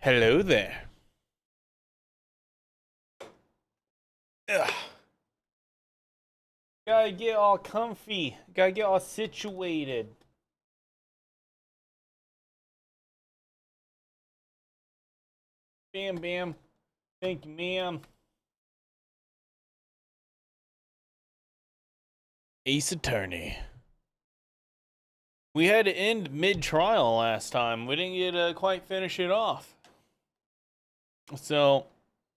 Hello there. Ugh. Gotta get all comfy. Gotta get all situated. Bam, bam. Thank you, ma'am. Ace Attorney. We had to end mid-trial last time. We didn't get to quite finish it off. So,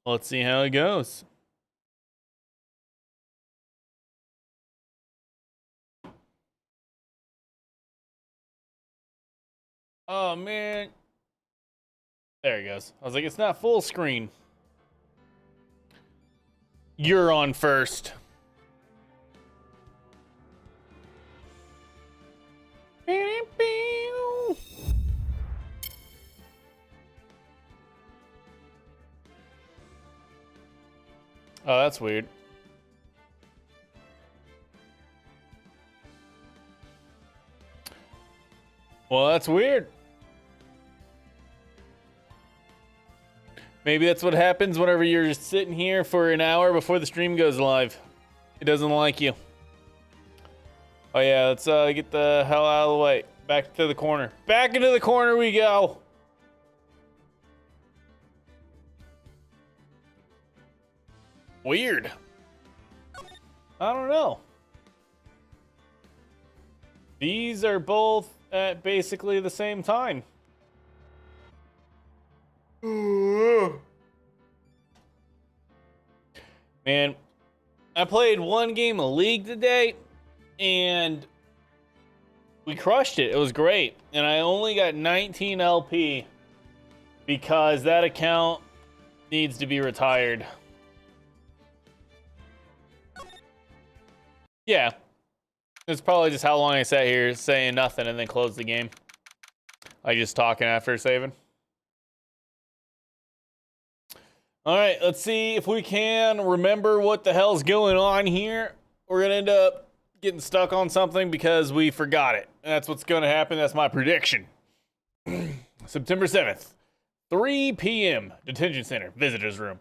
let's see how it goes. Oh, man. There he goes. I was like, it's not full screen. You're on first. Oh, that's weird. Well, that's weird. Maybe that's what happens whenever you're just sitting here for an hour before the stream goes live. It doesn't like you. Oh yeah, let's get the hell out of the way. Back to the corner. Back into the corner we go. Weird. I don't know. These are both at basically the same time. Man, I played one game of League today, and we crushed it. It was great. And I only got 19 LP because that account needs to be retired. Yeah. It's probably just how long I sat here saying nothing and then closed the game. I just talking after saving. All right, let's see if we can remember what the hell's going on here. We're gonna end up getting stuck on something because we forgot it. That's what's gonna happen. That's my prediction. September 7th, 3 p.m. Detention Center, visitors room.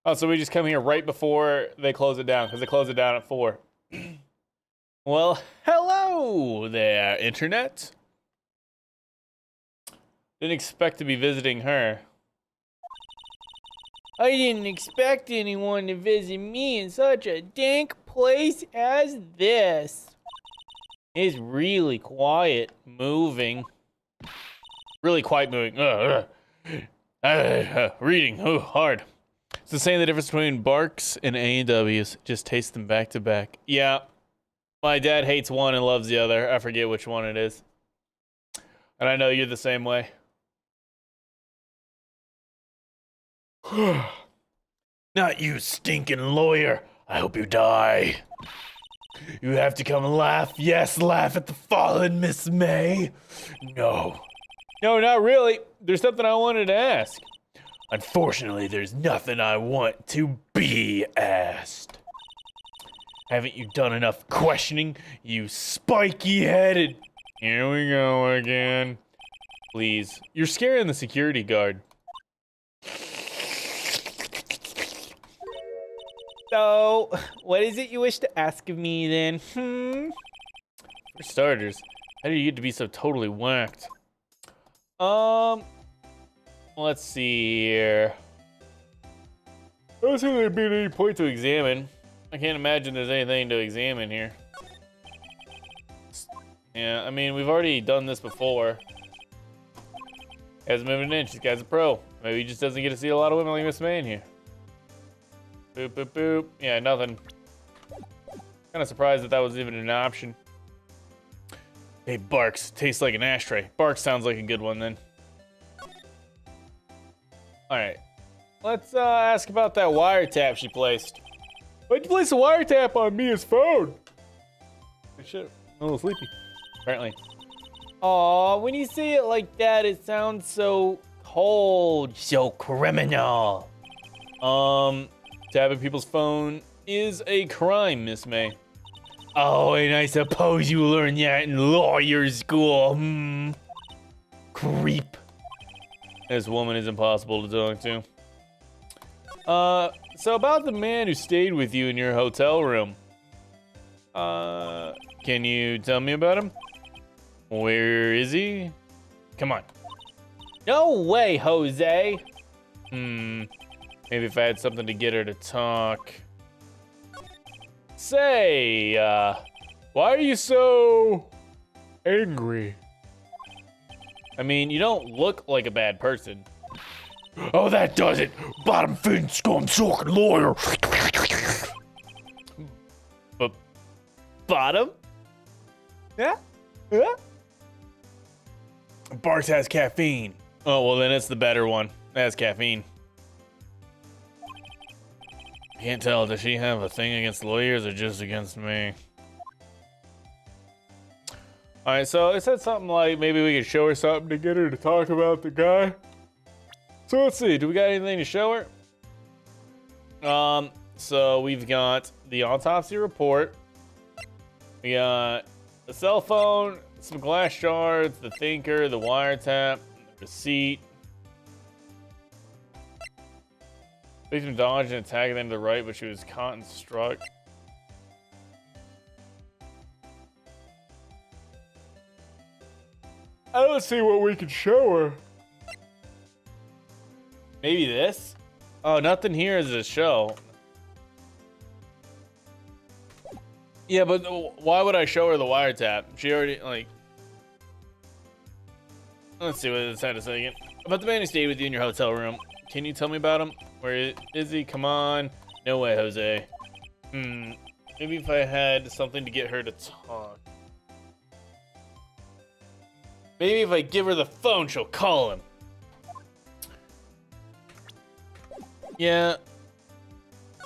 Oh, so we just come here right before they close it down because they close it down at 4. Well, hello there, Internet. Didn't expect to be visiting her. I didn't expect anyone to visit me in such a dank place as this. It's really quiet moving. Really quiet moving. Reading. Oh, hard. It's the same the difference between Barks and A&Ws. Just taste them back to back. Yeah. My dad hates one and loves the other. I forget which one it is. And I know you're the same way. Not you, stinking lawyer. I hope you die. You have to come laugh. Yes, laugh at the fallen Miss May. No. No, not really. There's something I wanted to ask. Unfortunately, there's nothing I want to be asked. Haven't you done enough questioning, you spiky-headed? Here we go again. Please. You're scaring the security guard. So, what is it you wish to ask of me then? For starters, how do you get to be so totally whacked? Let's see here. I don't think there'd be any point to examine. I can't imagine there's anything to examine here. Yeah, I mean, we've already done this before. Hasn't moved an inch. This guy's a pro. Maybe he just doesn't get to see a lot of women like Miss May in here. Boop, boop, boop. Yeah, nothing. Kind of surprised that that was even an option. Hey, Barks. Tastes like an ashtray. Barks sounds like a good one, then. Alright. Let's ask about that wiretap she placed. Why'd you place a wiretap on Mia's phone? Shit, I'm a little sleepy. Apparently. Aw, when you say it like that, it sounds so cold, so criminal. Tapping people's phone is a crime, Miss May. Oh, and I suppose you learned that in lawyer school. Creep. This woman is impossible to talk to. So about the man who stayed with you in your hotel room. Can you tell me about him? Where is he? Come on. No way, Jose. Maybe if I had something to get her to talk. Say, why are you so angry? I mean, you don't look like a bad person. Oh, that does it. Bottom fin scum sucking lawyer. But bottom? Yeah? Yeah? Barks has caffeine. Oh, well then it's the better one. That has caffeine. Can't tell, does she have a thing against lawyers or just against me? Alright, so it said something like maybe we could show her something to get her to talk about the guy. So let's see, do we got anything to show her? So we've got the autopsy report. We got the cell phone, some glass shards, the thinker, the wiretap, the receipt. Victim dodged and attacked them to the right, but she was caught and struck. I don't see what we can show her. Maybe this? Oh, nothing here is a show. Yeah, but why would I show her the wiretap? She already, like... Let's see what this had to say again. About the man who stayed with you in your hotel room. Can you tell me about him? Where is he? Come on. No way, Jose. Maybe if I had something to get her to talk. Maybe if I give her the phone, she'll call him. Yeah.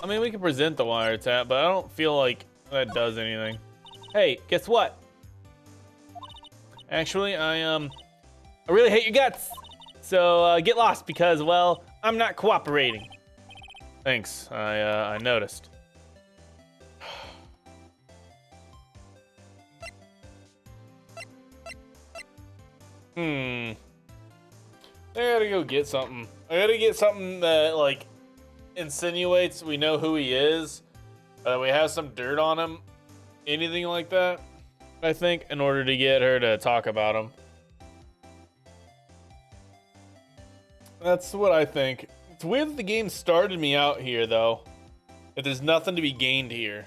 I mean, we can present the wiretap, but I don't feel like that does anything. Hey, guess what? Actually, I really hate your guts. So, get lost because, well, I'm not cooperating. Thanks, I noticed. I gotta go get something. I gotta get something that, like, insinuates we know who he is. We have some dirt on him. Anything like that, I think, in order to get her to talk about him. That's what I think. It's weird that the game started me out here, though. If there's nothing to be gained here.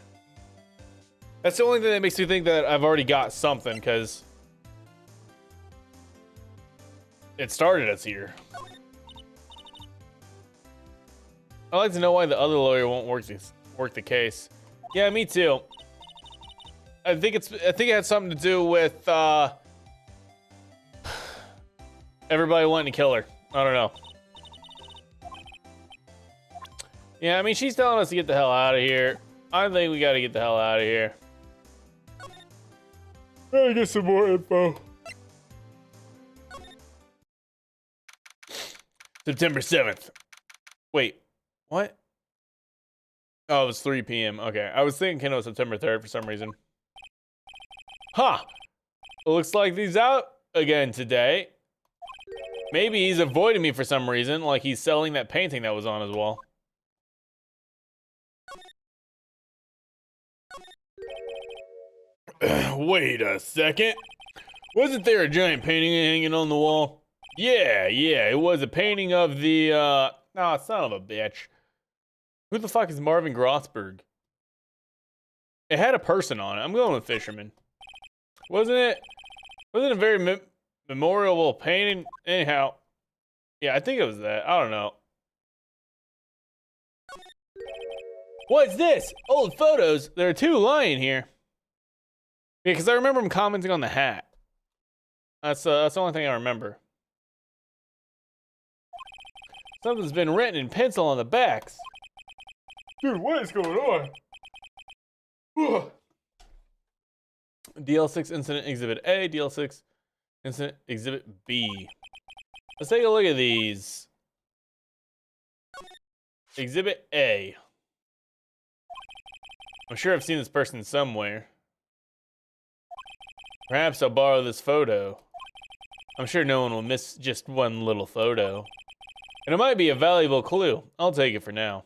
That's the only thing that makes me think that I've already got something, because it started us here. I'd like to know why the other lawyer won't work the case. Yeah, me too. I think it had something to do with everybody wanting to kill her. I don't know. Yeah, I mean, she's telling us to get the hell out of here. I think we gotta get the hell out of here. Let me get some more info. September 7th. Wait, what? Oh, it was 3 p.m. Okay, I was thinking it was September 3rd for some reason. Huh. Looks like he's out again today. Maybe he's avoiding me for some reason, like he's selling that painting that was on his wall. Wait a second. Wasn't there a giant painting hanging on the wall? Yeah, it was a painting of the, oh, son of a bitch. Who the fuck is Marvin Grossberg? It had a person on it. I'm going with Fisherman. Wasn't it a very memorable painting? Anyhow. Yeah, I think it was that. I don't know. What's this? Old photos. There are 2 lying here. Yeah, because I remember him commenting on the hat. That's the only thing I remember. Something's been written in pencil on the backs. Dude, what is going on? DL6 Incident Exhibit A, DL6 Incident Exhibit B. Let's take a look at these. Exhibit A. I'm sure I've seen this person somewhere. Perhaps I'll borrow this photo. I'm sure no one will miss just one little photo. And it might be a valuable clue. I'll take it for now.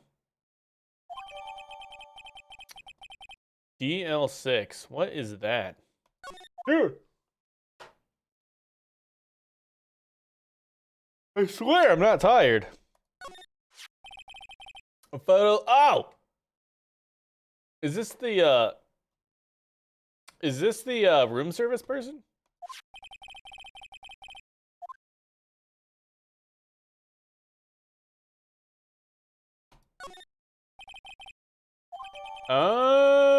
DL6. What is that? Dude. I swear I'm not tired. A photo. Oh! Is this the room service person? Oh.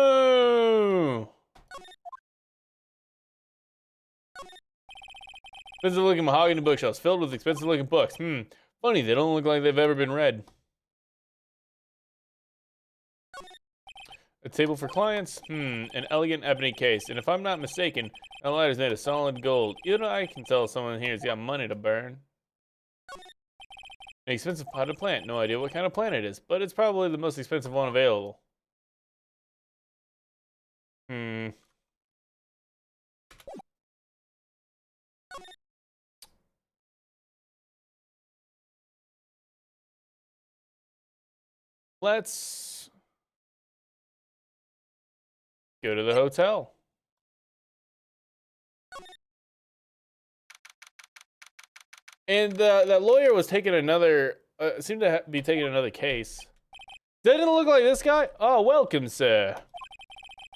Expensive looking mahogany bookshelves filled with expensive looking books. Funny, they don't look like they've ever been read. A table for clients? An elegant ebony case. And if I'm not mistaken, that light is made of solid gold. Even I can tell someone here's got money to burn. An expensive potted plant. No idea what kind of plant it is, but it's probably the most expensive one available. Let's go to the hotel. And that lawyer was taking another, seemed to be taking another case. Didn't it look like this guy? Oh, welcome, sir.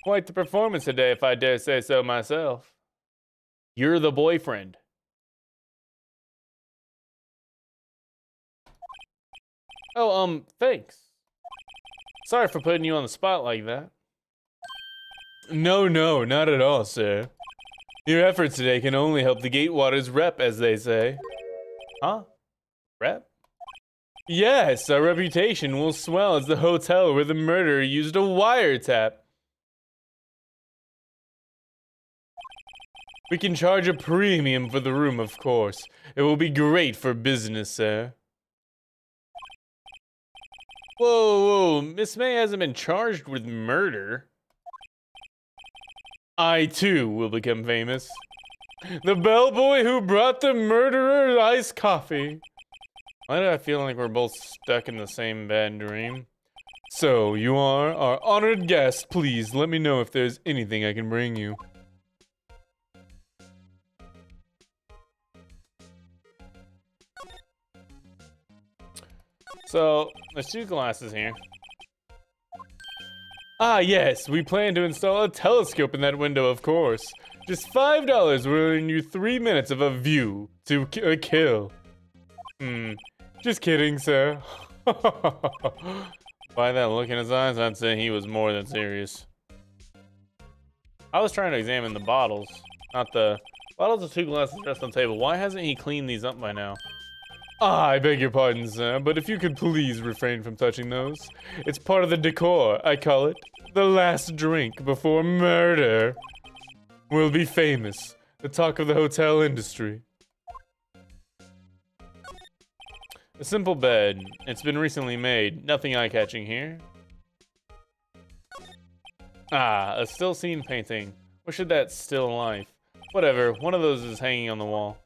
Quite the performance today, if I dare say so myself. You're the boyfriend. Oh, thanks. Sorry for putting you on the spot like that. No, not at all, sir. Your efforts today can only help the Gatewaters rep, as they say. Huh? Rep? Yes, our reputation will swell as the hotel where the murderer used a wiretap. We can charge a premium for the room, of course. It will be great for business, sir. Whoa, Miss May hasn't been charged with murder. I, too, will become famous. The bellboy who brought the murderer iced coffee. Why do I feel like we're both stuck in the same bad dream? So, you are our honored guest. Please, let me know if there's anything I can bring you. So, there's two glasses here. Ah, yes, we plan to install a telescope in that window, of course. Just $5 will earn you 3 minutes of a view to a kill. Just kidding, sir. By that look in his eyes, I'd say he was more than serious. I was trying to examine the bottles, not the... Bottles of two glasses rest on the table. Why hasn't he cleaned these up by now? Ah, I beg your pardon, sir, but if you could please refrain from touching those. It's part of the decor, I call it. The last drink before murder. We'll be famous. The talk of the hotel industry. A simple bed. It's been recently made. Nothing eye-catching here. Ah, a still scene painting. Wish it that still life. Whatever, one of those is hanging on the wall.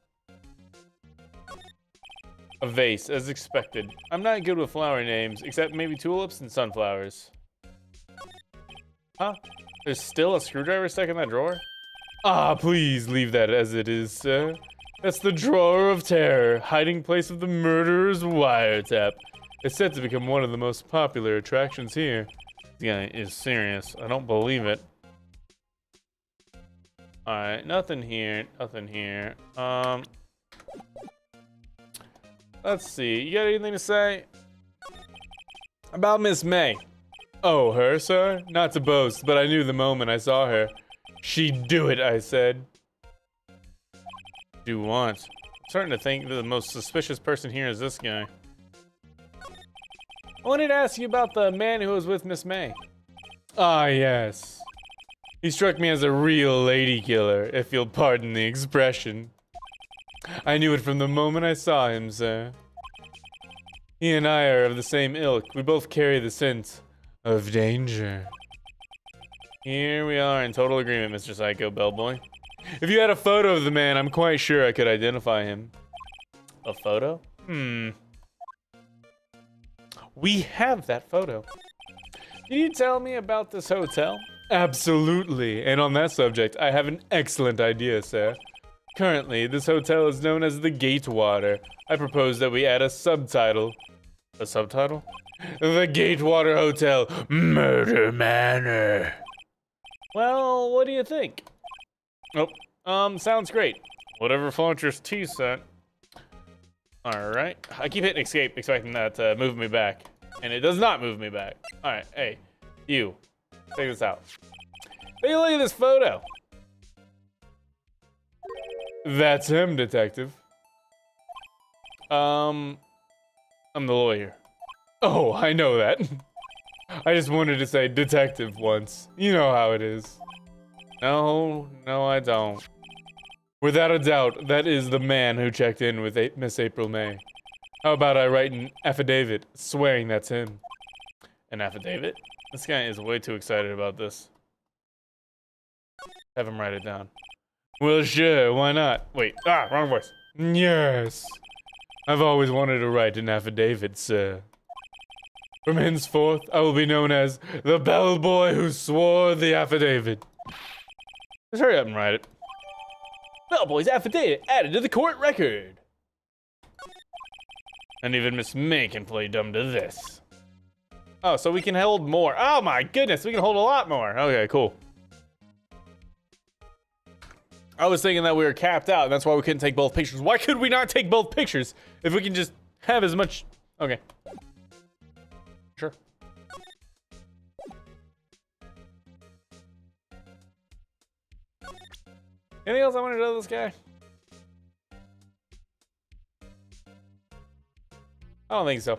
A vase, as expected. I'm not good with flower names, except maybe tulips and sunflowers. Huh? There's still a screwdriver stuck in that drawer? Ah, please leave that as it is, sir. That's the drawer of terror, hiding place of the murderer's wiretap. It's set to become one of the most popular attractions here. This guy is serious. I don't believe it. Alright, nothing here, nothing here. Let's see, you got anything to say? About Miss May. Oh, her, sir? Not to boast, but I knew the moment I saw her. She'd do it, I said. Do what? I'm starting to think that the most suspicious person here is this guy. I wanted to ask you about the man who was with Miss May. Ah, yes. He struck me as a real lady killer, if you'll pardon the expression. I knew it from the moment I saw him, sir. He and I are of the same ilk. We both carry the scent of danger. Here we are in total agreement, Mr. Psycho Bellboy. If you had a photo of the man, I'm quite sure I could identify him. A photo? We have that photo. Can you tell me about this hotel? Absolutely, and on that subject, I have an excellent idea, sir. Currently, this hotel is known as the Gatewater. I propose that we add a subtitle. A subtitle? The Gatewater Hotel, Murder Manor. Well, what do you think? Oh, sounds great. Whatever floats your tea set. Alright. I keep hitting escape expecting that to move me back. And it does not move me back. Alright, hey, you. Check this out. Take a look at this photo. That's him, detective. I'm the lawyer. Oh, I know that. I just wanted to say detective once. You know how it is. No, I don't. Without a doubt, that is the man who checked in with Miss April May. How about I write an affidavit swearing that's him? An affidavit? This guy is way too excited about this. Have him write it down. Well, sure, why not? Wait, wrong voice. Yes. I've always wanted to write an affidavit, sir. From henceforth, I will be known as the bellboy who swore the affidavit. Just hurry up and write it. Bellboy's affidavit added to the court record. And even Miss May can play dumb to this. Oh, so we can hold more. Oh my goodness, we can hold a lot more. Okay, cool. I was thinking that we were capped out, and that's why we couldn't take both pictures. Why could we not take both pictures if we can just have as much? Okay. Sure. Anything else I want to know this guy? I don't think so.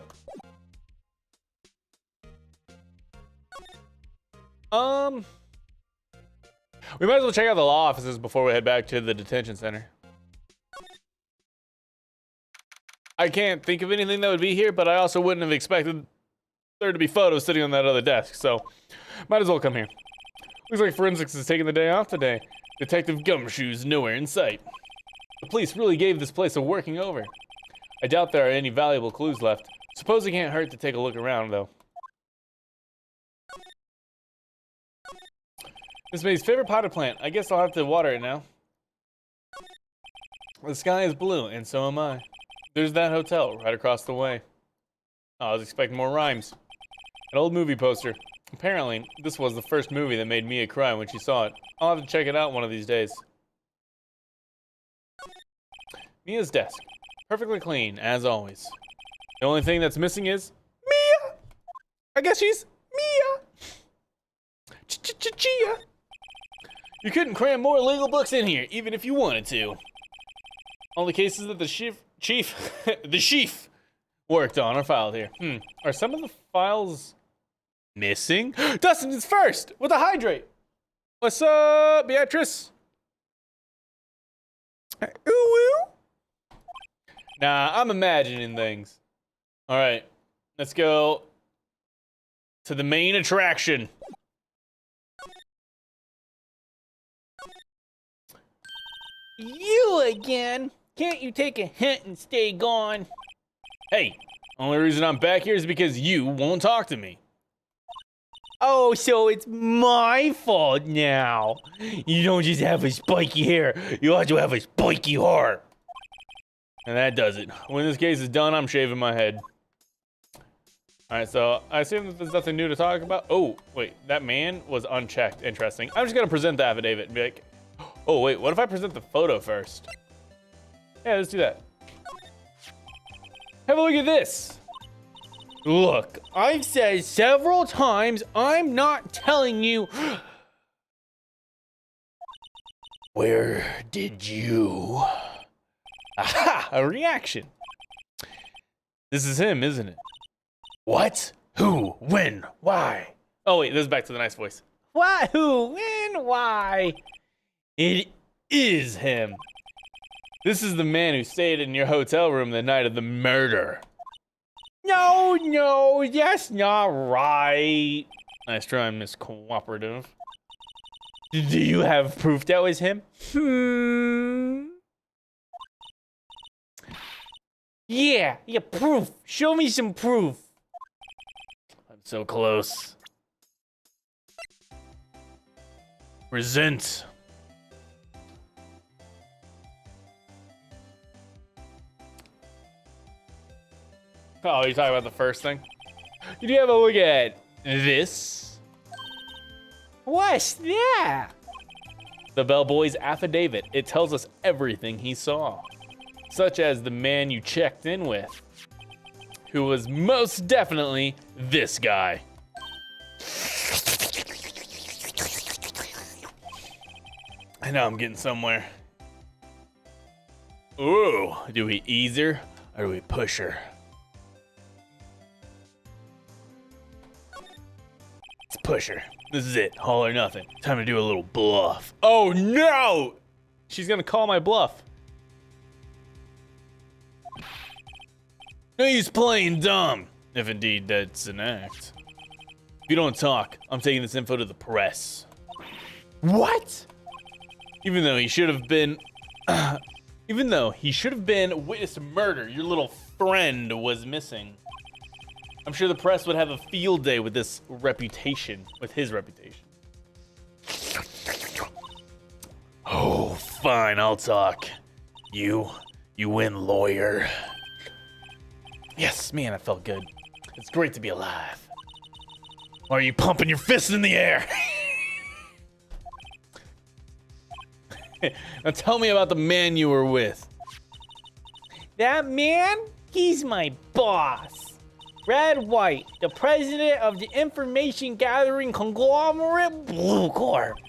We might as well check out the law offices before we head back to the detention center. I can't think of anything that would be here, but I also wouldn't have expected there to be photos sitting on that other desk, so might as well come here. Looks like forensics is taking the day off today. Detective Gumshoe's nowhere in sight. The police really gave this place a working over. I doubt there are any valuable clues left. Suppose it can't hurt to take a look around, though. Miss May's favorite potted plant. I guess I'll have to water it now. The sky is blue, and so am I. There's that hotel right across the way. Oh, I was expecting more rhymes. An old movie poster. Apparently, this was the first movie that made Mia cry when she saw it. I'll have to check it out one of these days. Mia's desk. Perfectly clean, as always. The only thing that's missing is Mia! I guess she's Mia! Chia! You couldn't cram more legal books in here, even if you wanted to. All the cases that the chief worked on are filed here. Are some of the files missing? Dustin is first with a hydrate. What's up, Beatrice? Ooh. Nah, I'm imagining things. All right, let's go to the main attraction. You again? Can't you take a hint and stay gone? Hey, only reason I'm back here is because you won't talk to me. Oh, so it's my fault now. You don't just have a spiky hair, you also have a spiky heart. And that does it. When this case is done, I'm shaving my head. Alright, so I assume that there's nothing new to talk about. Oh, wait, that man was unchecked. Interesting. I'm just gonna present the affidavit and be like, oh, wait, what if I present the photo first? Yeah, let's do that. Have a look at this. Look, I've said several times, I'm not telling you. Where did you? Aha, a reaction. This is him, isn't it? What? Who? When? Why? Oh, wait, this is back to the nice voice. What? Who? When? Why? It is him. This is the man who stayed in your hotel room the night of the murder. No, that's not right. Nice try, Miss Cooperative. Do you have proof that was him? Yeah, proof. Show me some proof. I'm so close. Resent. Oh, you're talking about the first thing? Did you have a look at this? What's that? The bellboy's affidavit. It tells us everything he saw, such as the man you checked in with, who was most definitely this guy. I know I'm getting somewhere. Ooh, do we ease her or do we push her? Let's push her. This is it, all or nothing. Time to do a little bluff. Oh no! She's gonna call my bluff. No use playing dumb, if indeed that's an act. If you don't talk, I'm taking this info to the press. What? Even though he should have been witness to murder, your little friend was missing. I'm sure the press would have a field day with this reputation, with his reputation. Oh, fine, I'll talk. You win, lawyer. Yes, man, I felt good. It's great to be alive. Why are you pumping your fist in the air? Now tell me about the man you were with. That man? He's my boss. Red White, the president of the information gathering conglomerate Blue Corp.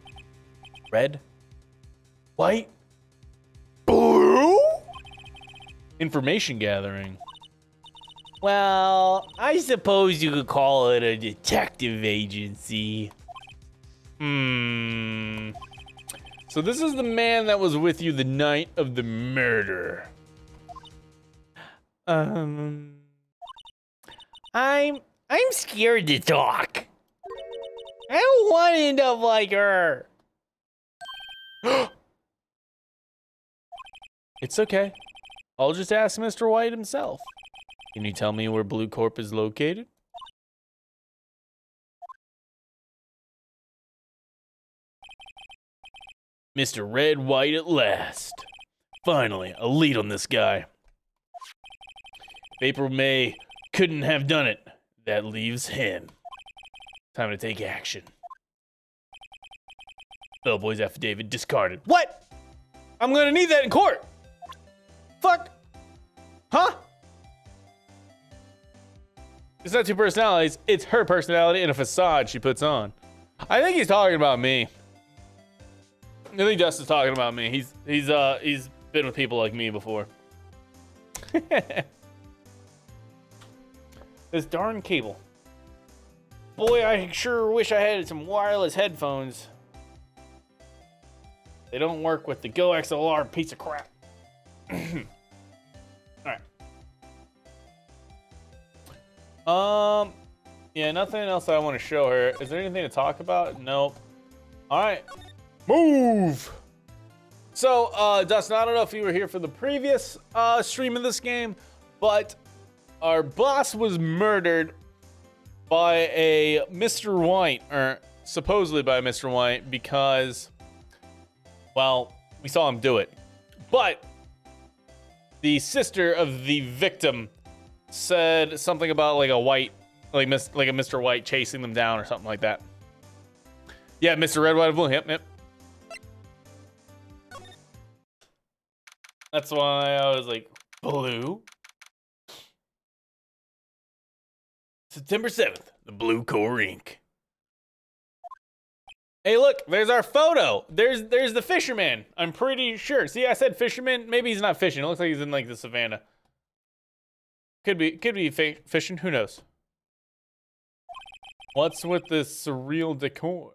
Red? White? Blue? Information gathering. Well, I suppose you could call it a detective agency. So this is the man that was with you the night of the murder. I'm scared to talk. I don't want to end up like her. It's okay. I'll just ask Mr. White himself. Can you tell me where Blue Corp is located? Mr. Red White at last. Finally, a lead on this guy. If April May couldn't have done it, that leaves him. Time to take action. Bellboy's affidavit discarded. What? I'm gonna need that in court. Fuck. Huh? It's not two personalities, it's her personality and a facade she puts on. I think he's talking about me. I think Dustin's talking about me. He's been with people like me before. This darn cable. Boy, I sure wish I had some wireless headphones. They don't work with the Go XLR piece of crap. Alright. Yeah, nothing else I want to show her. Is there anything to talk about? Nope. Alright. Move! So, Dustin, I don't know if you were here for the previous stream of this game, but our boss was murdered by a Mr. White, or supposedly by Mr. White, because, well, we saw him do it. But the sister of the victim said something about like a white, like a Mr. White chasing them down or something like that. Yeah, Mr. Red, White, and Blue. Yep. That's why I was like, blue? September 7th, the Blue Core Inc. Hey, look, there's our photo. There's the fisherman. I'm pretty sure. See, I said fisherman. Maybe he's not fishing. It looks like he's in like the savannah. Could be fishing. Who knows? What's with this surreal decor?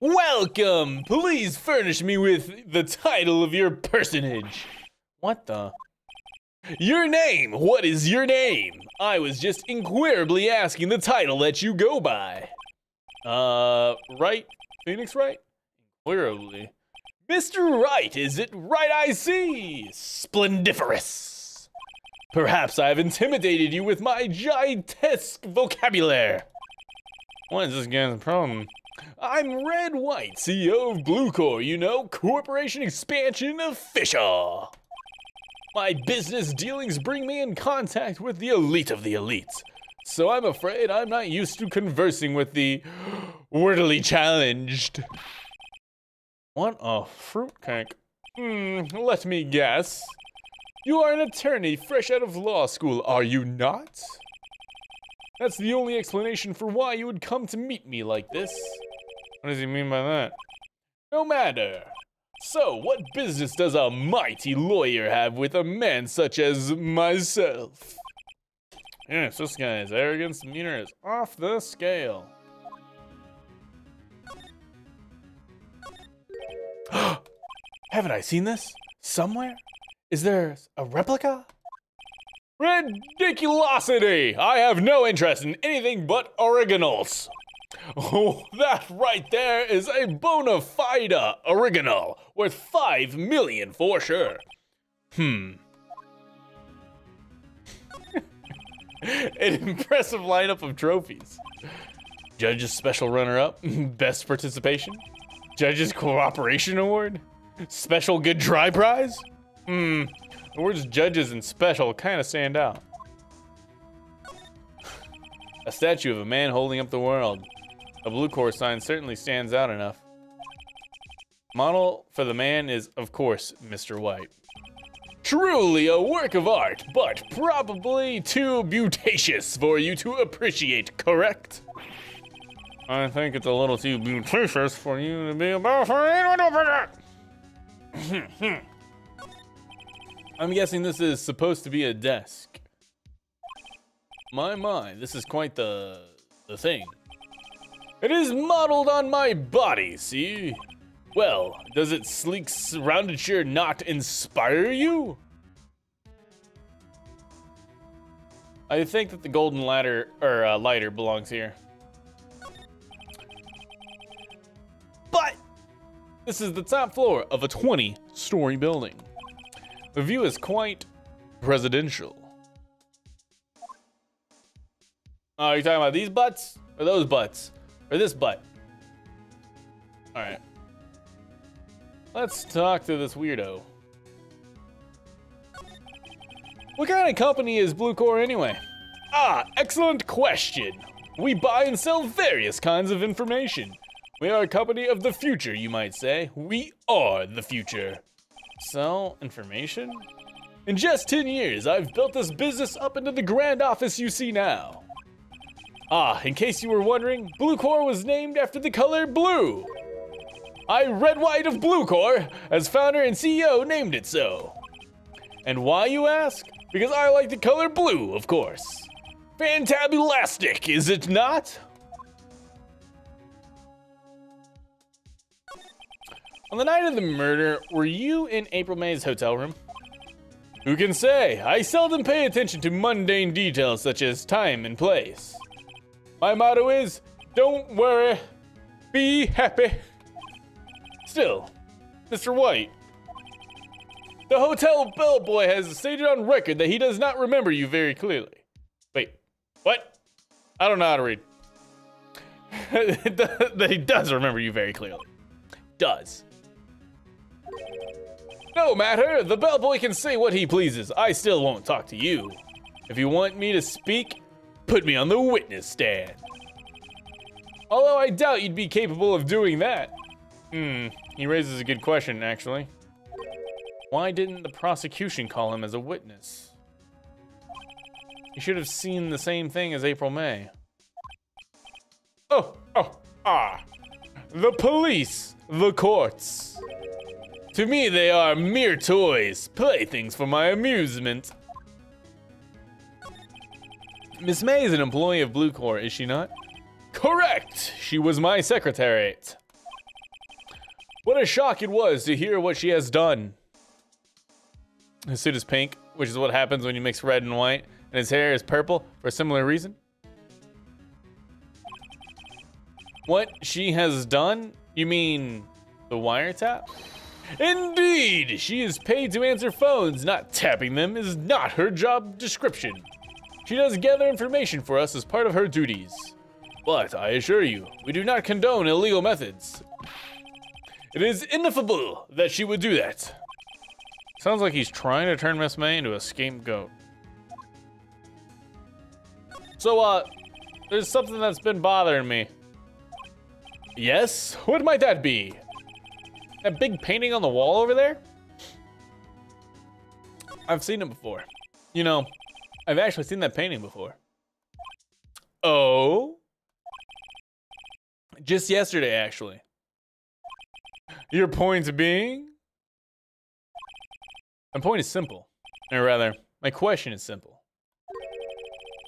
Welcome! Please furnish me with the title of your personage. What the? Your name! What is your name? I was just inquirably asking the title that you go by. Right Phoenix Wright? Inquirably. Mr. Wright, is it right I see? Splendiferous. Perhaps I have intimidated you with my gigantesque vocabulary. What is this guy's problem? I'm Red White, CEO of Bluecore, you know, corporation expansion official. My business dealings bring me in contact with the elite of the elites, so I'm afraid I'm not used to conversing with the wordily challenged. What a fruitcake. Let me guess. You are an attorney fresh out of law school, are you not? That's the only explanation for why you would come to meet me like this. What does he mean by that? No matter. So, what business does a mighty lawyer have with a man such as myself? Yes, this guy's arrogance demeanor is off the scale. Haven't I seen this? Somewhere? Is there a replica? Ridiculosity! I have no interest in anything but originals. Oh, that right there is a bona fide original, worth 5 million for sure. An impressive lineup of trophies. Judge's special runner-up, best participation. Judge's cooperation award, special good try prize. The words judges and special kind of stand out. A statue of a man holding up the world. A Bluecore sign certainly stands out enough. Model for the man is, of course, Mr. White. Truly a work of art, but probably too beauticious for you to appreciate, correct? I think it's a little too beauticious for you to be about for anyone over there. I'm guessing this is supposed to be a desk. My, this is quite the thing. It is modeled on my body, see? Well, does its sleek roundature not inspire you? I think that the golden ladder, or lighter belongs here. But this is the top floor of a 20-story building. The view is quite presidential. Oh, are you talking about these butts? Or those butts? Or this butt? Alright. Let's talk to this weirdo. What kind of company is Bluecore anyway? Ah, excellent question. We buy and sell various kinds of information. We are a company of the future, you might say. We are the future. Sell information? In just 10 years, I've built this business up into the grand office you see now. Ah, in case you were wondering, Bluecore was named after the color blue. I, Red White of Bluecore, as founder and CEO, named it so. And why, you ask? Because I like the color blue, of course. Fantabulastic, is it not? On the night of the murder, were you in April May's hotel room? Who can say? I seldom pay attention to mundane details such as time and place. My motto is, don't worry, be happy. Still, Mr. White, the hotel bellboy has stated on record that he does not remember you very clearly. Wait, what? I don't know how to read. That he does remember you very clearly. Does. No matter, the bellboy can say what he pleases. I still won't talk to you. If you want me to speak, put me on the witness stand. Although I doubt you'd be capable of doing that. He raises a good question, actually. Why didn't the prosecution call him as a witness? He should have seen the same thing as April May. The police, the courts. To me, they are mere toys, playthings for my amusement. Miss May is an employee of Bluecore, is she not? Correct! She was my secretariat. What a shock it was to hear what she has done. His suit is pink, which is what happens when you mix red and white, and his hair is purple for a similar reason. What she has done? You mean the wiretap? Indeed, she is paid to answer phones. Not tapping them is not her job description. She does gather information for us as part of her duties. But I assure you, we do not condone illegal methods. It is ineffable that she would do that. Sounds like he's trying to turn Miss May into a scapegoat. So, there's something that's been bothering me. Yes? What might that be? That big painting on the wall over there? I've seen it before. You know, I've actually seen that painting before. Oh? Just yesterday, actually. Your point being? My point is simple. Or rather, my question is simple.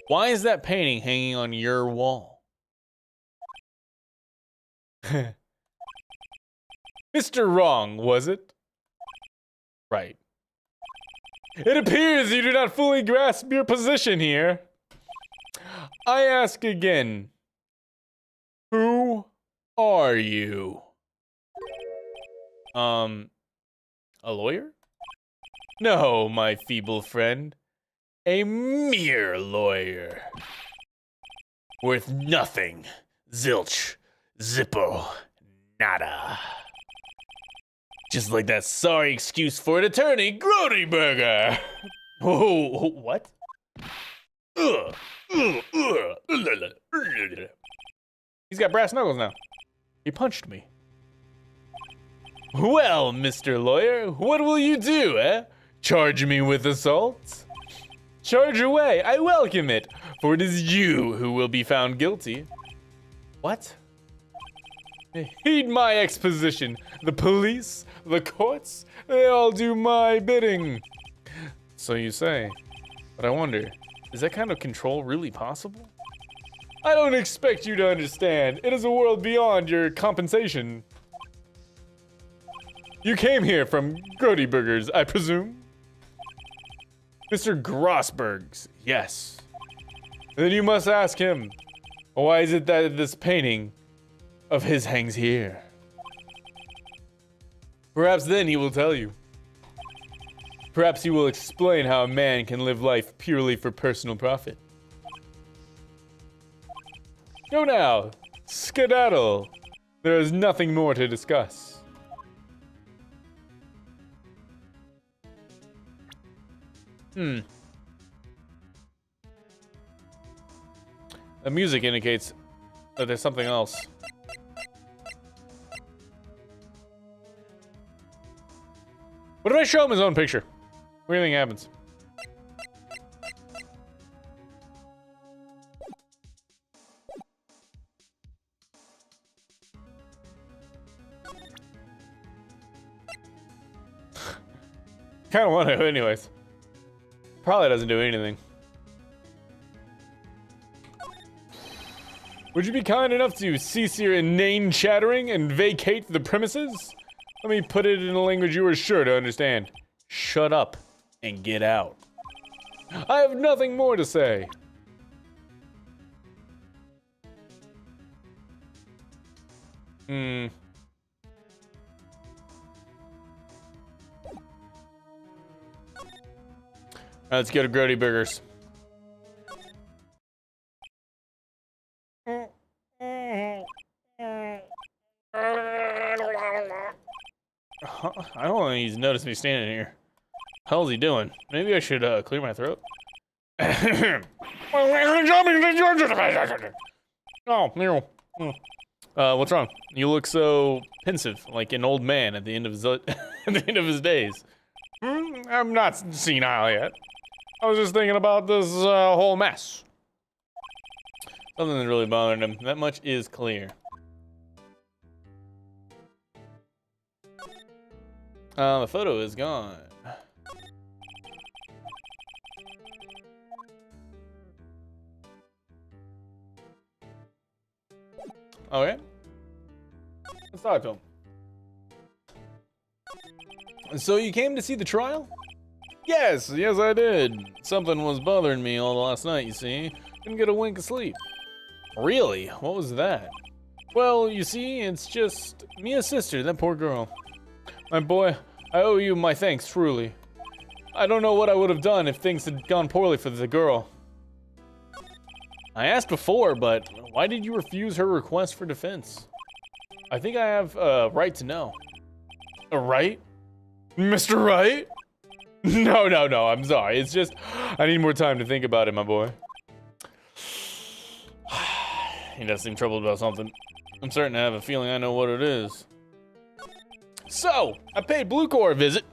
Why is that painting hanging on your wall? Mr. Wrong, was it? Right. It appears you do not fully grasp your position here. I ask again. Who are you? A lawyer? No, my feeble friend. A mere lawyer. Worth nothing. Zilch. Zippo. Nada. Just like that sorry excuse for an attorney, Grody Burger. Oh, what? He's got brass knuckles now. He punched me. Well, Mr. Lawyer, what will you do, eh? Charge me with assault? Charge away, I welcome it, for it is you who will be found guilty. What? Heed my exposition. The police, the courts, they all do my bidding. So you say. But I wonder, is that kind of control really possible? I don't expect you to understand. It is a world beyond your compensation. You came here from Grody Burgers, I presume? Mr. Grossberg's, yes. Then you must ask him, why is it that this painting of his hangs here? Perhaps then he will tell you. Perhaps he will explain how a man can live life purely for personal profit. Go now, skedaddle. There is nothing more to discuss. The music indicates that there's something else. What if I show him his own picture? What do you think happens? Kind of want to, anyways. Probably doesn't do anything. Would you be kind enough to cease your inane chattering and vacate the premises? Let me put it in a language you are sure to understand. Shut up and get out. I have nothing more to say. Let's go to Grody Burgers. I don't think he's noticed me standing here. How's he doing? Maybe I should clear my throat. What's wrong? You look so pensive, like an old man at the end of his at the end of his days. I'm not senile yet. I was just thinking about this whole mess. Something's really bothering him. That much is clear. The photo is gone. Okay. Let's talk to him. So you came to see the trial? Yes, I did. Something was bothering me all last night, you see. Didn't get a wink of sleep. Really? What was that? Well, you see, it's just Mia's sister, that poor girl. My boy, I owe you my thanks, truly. I don't know what I would have done if things had gone poorly for the girl. I asked before, but why did you refuse her request for defense? I think I have a right to know. A right? Mr. Right? No, I'm sorry. It's just, I need more time to think about it, my boy. He does seem troubled about something. I'm starting to have a feeling I know what it is. So, I paid Bluecore a visit.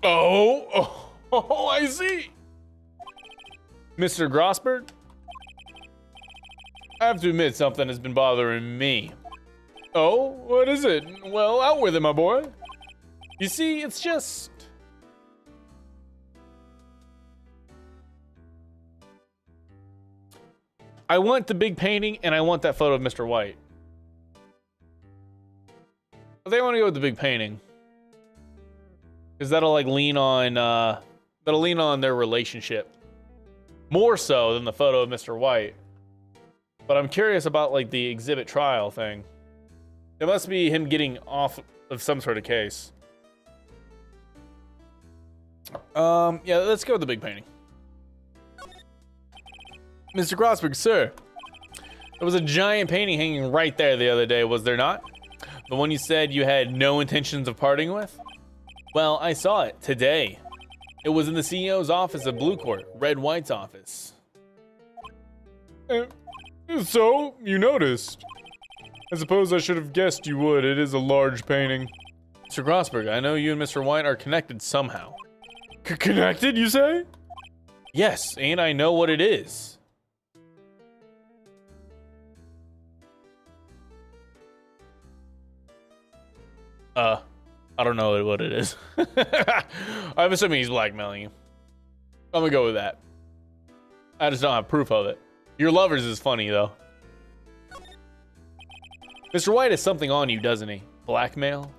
Oh, I see. Mr. Grossberg? I have to admit something has been bothering me. Oh, what is it? Well, out with it, my boy. You see, it's just... I want the big painting, and I want that photo of Mr. White. I think I want to go with the big painting. Because that'll, like, lean on their relationship. More so than the photo of Mr. White. But I'm curious about, like, the exhibit trial thing. It must be him getting off of some sort of case. Yeah, let's go with the big painting. Mr. Grossberg, sir. There was a giant painting hanging right there the other day, was there not? The one you said you had no intentions of parting with? Well, I saw it today. It was in the CEO's office at Bluecore, Red White's office. So, you noticed. I suppose I should have guessed you would. It is a large painting. Mr. Grossberg, I know you and Mr. White are connected somehow. Connected, you say? Yes, and I know what it is. I don't know what it is. I'm assuming he's blackmailing you. I'm gonna go with that. I just don't have proof of it. Your lover's is funny, though. Mr. White has something on you, doesn't he? Blackmail?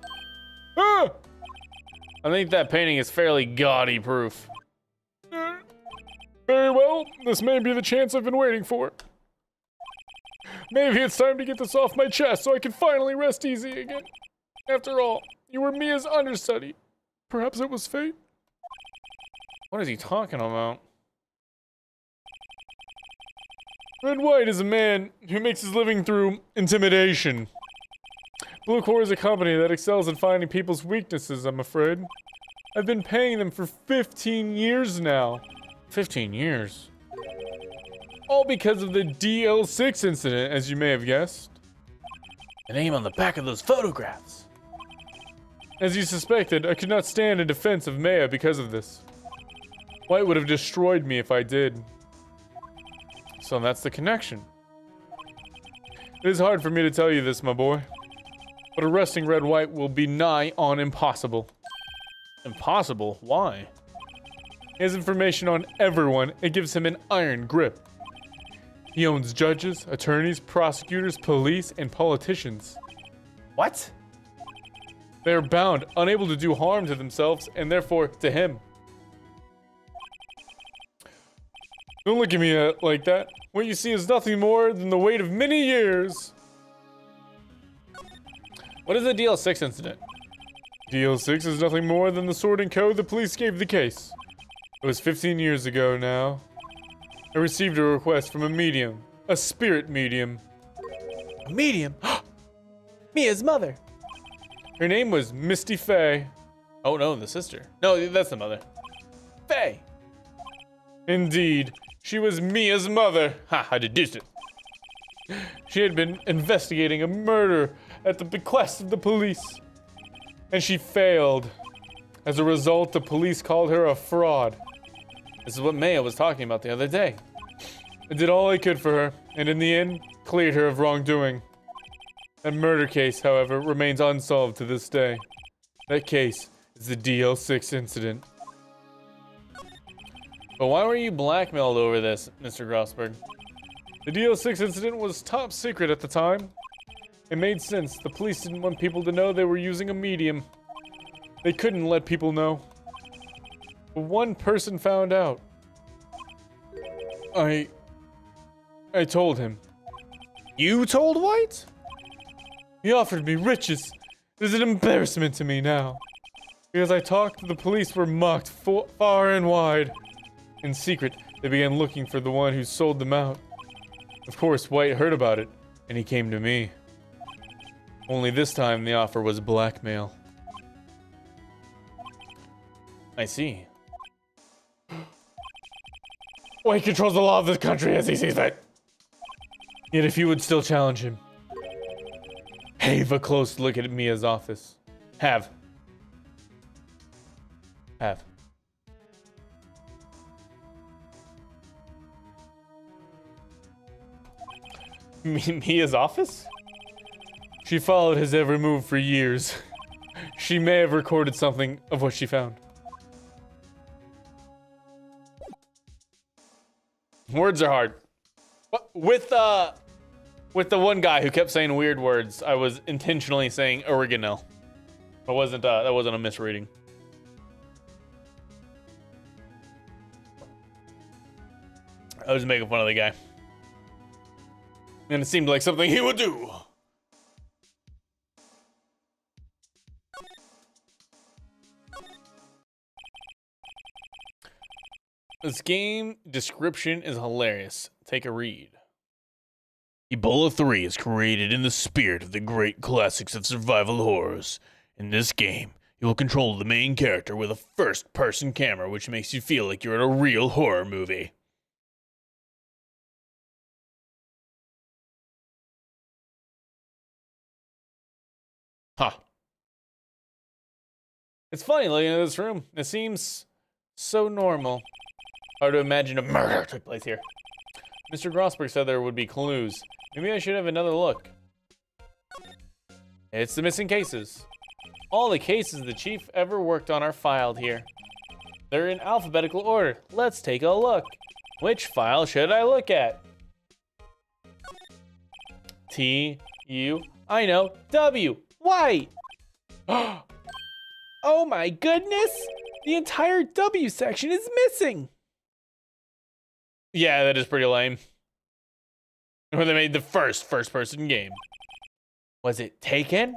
Ah! I think that painting is fairly gaudy proof. Very well. This may be the chance I've been waiting for. Maybe it's time to get this off my chest so I can finally rest easy again. After all, you were Mia's understudy. Perhaps it was fate? What is he talking about? Red White is a man who makes his living through intimidation. Bluecore is a company that excels in finding people's weaknesses, I'm afraid. I've been paying them for 15 years now. 15 years? All because of the DL6 incident, as you may have guessed. The name on the back of those photographs. As you suspected, I could not stand in defense of Maya because of this. White would have destroyed me if I did. So that's the connection. It is hard for me to tell you this, my boy. But arresting Red White will be nigh on impossible. Impossible? Why? He has information on everyone. It gives him an iron grip. He owns judges, attorneys, prosecutors, police, and politicians. What? They are bound, unable to do harm to themselves, and therefore to him. Don't look at me like that. What you see is nothing more than the weight of many years. What is the DL6 incident? DL6 is nothing more than the sorting code the police gave the case. It was 15 years ago now. I received a request from a medium. A spirit medium. A medium? Mia's mother. Her name was Misty Fey. Oh no, the sister. No, that's the mother. Fey. Indeed. She was Mia's mother. Ha, I deduced it. She had been investigating a murder at the bequest of the police. And she failed. As a result, the police called her a fraud. This is what Maya was talking about the other day. I did all I could for her, and in the end, cleared her of wrongdoing. That murder case, however, remains unsolved to this day. That case is the DL6 incident. But why were you blackmailed over this, Mr. Grossberg? The DL6 incident was top secret at the time. It made sense. The police didn't want people to know they were using a medium. They couldn't let people know. But one person found out. I told him. You told White? He offered me riches. It is an embarrassment to me now. Because I talked, the police were mocked far and wide. In secret, they began looking for the one who sold them out. Of course, White heard about it, and he came to me. Only this time, the offer was blackmail. I see. White controls the law of this country as he sees fit. Yet if you would still challenge him, have a close look at Mia's office. Have. Mia's office? She followed his every move for years. She may have recorded something of what she found. Words are hard. With the one guy who kept saying weird words, I was intentionally saying oregano. That wasn't a misreading. I was making fun of the guy. And it seemed like something he would do. This game description is hilarious. Take a read. Ebola 3 is created in the spirit of the great classics of survival horrors. In this game, you will control the main character with a first-person camera, which makes you feel like you're in a real horror movie. Huh. It's funny looking at this room. It seems so normal. Hard to imagine a murder took place here. Mr. Grossberg said there would be clues. Maybe I should have another look. It's the missing cases. All the cases the chief ever worked on are filed here. They're in alphabetical order. Let's take a look. Which file should I look at? T, U, I know, W. White! Oh my goodness! The entire W section is missing! Yeah, that is pretty lame. When they made the first-person game. Was it Taken?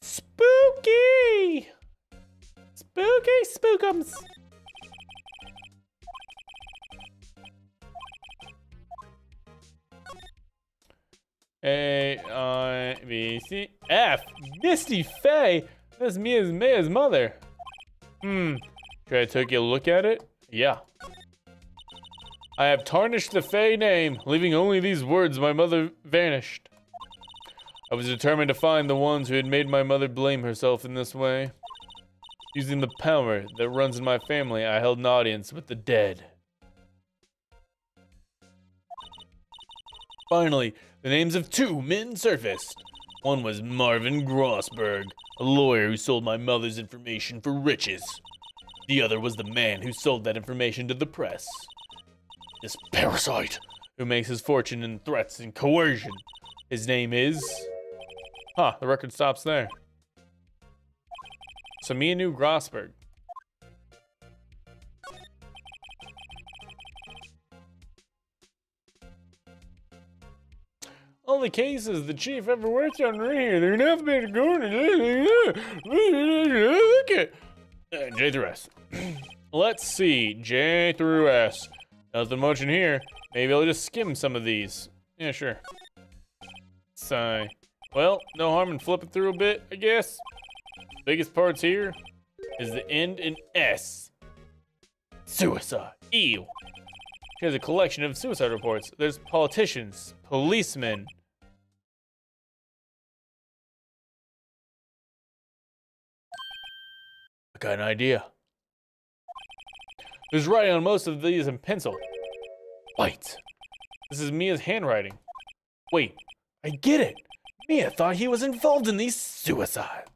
Spooky! Spooky spookums! A, I, B, C, F. Misty Faye? That's Mia's mother. Should I take a look at it? Yeah. I have tarnished the Faye name, leaving only these words my mother vanished. I was determined to find the ones who had made my mother blame herself in this way. Using the power that runs in my family, I held an audience with the dead. Finally, the names of two men surfaced. One was Marvin Grossberg, a lawyer who sold my mother's information for riches. The other was the man who sold that information to the press. This parasite, who makes his fortune in threats and coercion. His name is... the record stops there. So Mia knew Grossberg. All the cases the chief ever worked on right here. They're enough to go look at J through S. Let's see, J through S. Nothing much in here. Maybe I'll just skim some of these. Yeah, sure. Sigh. Well, no harm in flipping through a bit, I guess. Biggest parts here is the end in S. Suicide. Ew. She has a collection of suicide reports. There's politicians, policemen. I got an idea. There's writing on most of these in pencil. White. This is Mia's handwriting. Wait, I get it. Mia thought he was involved in these suicides.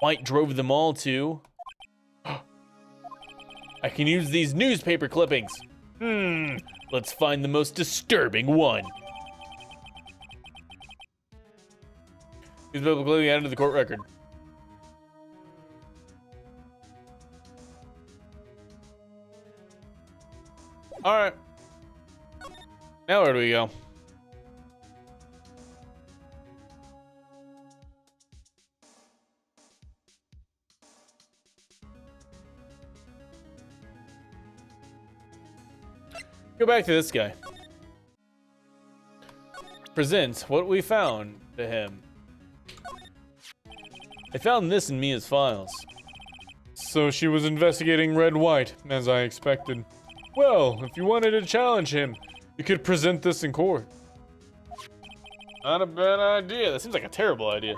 White drove them all to... I can use these newspaper clippings. Let's find the most disturbing one. Newspaper clipping added to the court record. All right. Now where do we go? Go back to this guy. Present what we found to him. I found this in Mia's files. So she was investigating Red White, as I expected. Well, if you wanted to challenge him, you could present this in court. Not a bad idea. That seems like a terrible idea.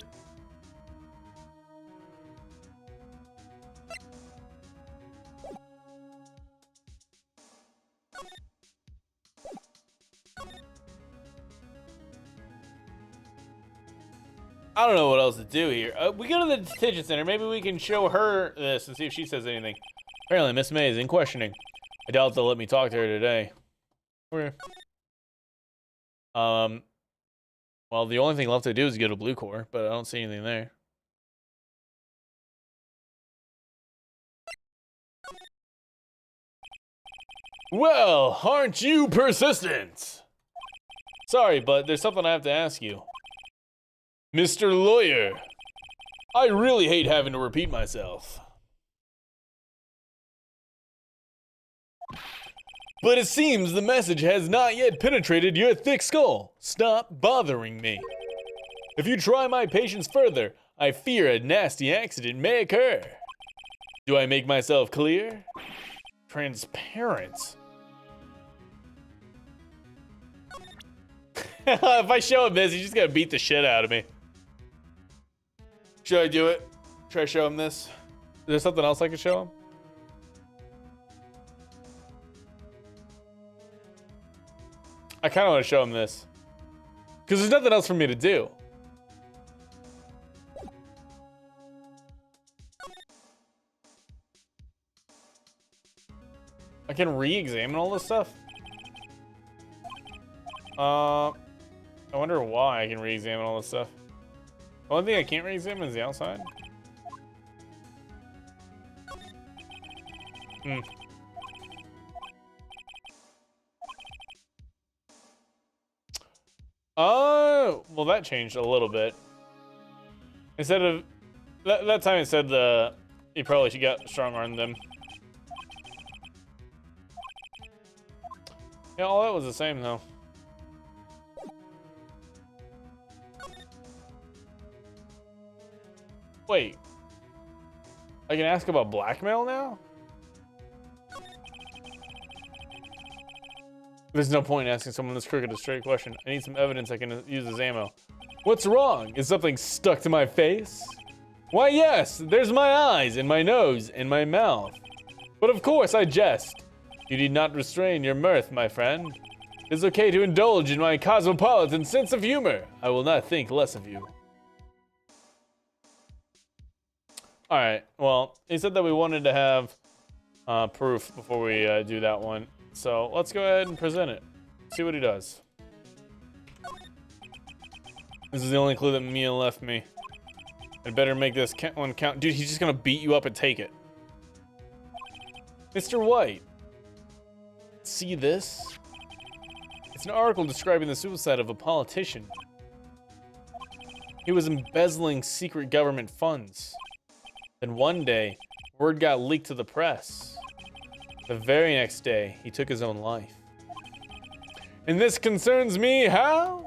I don't know what else to do here. We go to the detention center. Maybe we can show her this and see if she says anything. Apparently, Miss May is in questioning. I doubt they'll let me talk to her today. Okay. Well, the only thing left to do is go to Blue Core, but I don't see anything there. Well, aren't you persistent? Sorry, but there's something I have to ask you. Mr. Lawyer, I really hate having to repeat myself. But it seems the message has not yet penetrated your thick skull. Stop bothering me. If you try my patience further, I fear a nasty accident may occur. Do I make myself clear? Transparent. If I show him this, he's just gonna beat the shit out of me. Should I do it? Should I show him this? Is there something else I can show him? I kind of want to show him this. Because there's nothing else for me to do. I can re-examine all this stuff? I wonder why I can re-examine all this stuff. The only thing I can't re-examine is the outside. Well, that changed a little bit. Instead of that time, it said you probably should get strong-arm them. Yeah, all that was the same though. Wait, I can ask about blackmail now? There's no point in asking someone this crooked a straight question. I need some evidence I can use as ammo. What's wrong? Is something stuck to my face? Why, yes, there's my eyes and my nose and my mouth. But of course, I jest. You need not restrain your mirth, my friend. It's okay to indulge in my cosmopolitan sense of humor. I will not think less of you. All right, well, he said that we wanted to have proof before we do that one. So let's go ahead and present it. See what he does. This is the only clue that Mia left me. I'd better make this one count. Dude, he's just gonna beat you up and take it. Mr. White. See this? It's an article describing the suicide of a politician. He was embezzling secret government funds. Then one day, word got leaked to the press. The very next day, he took his own life. And this concerns me, how?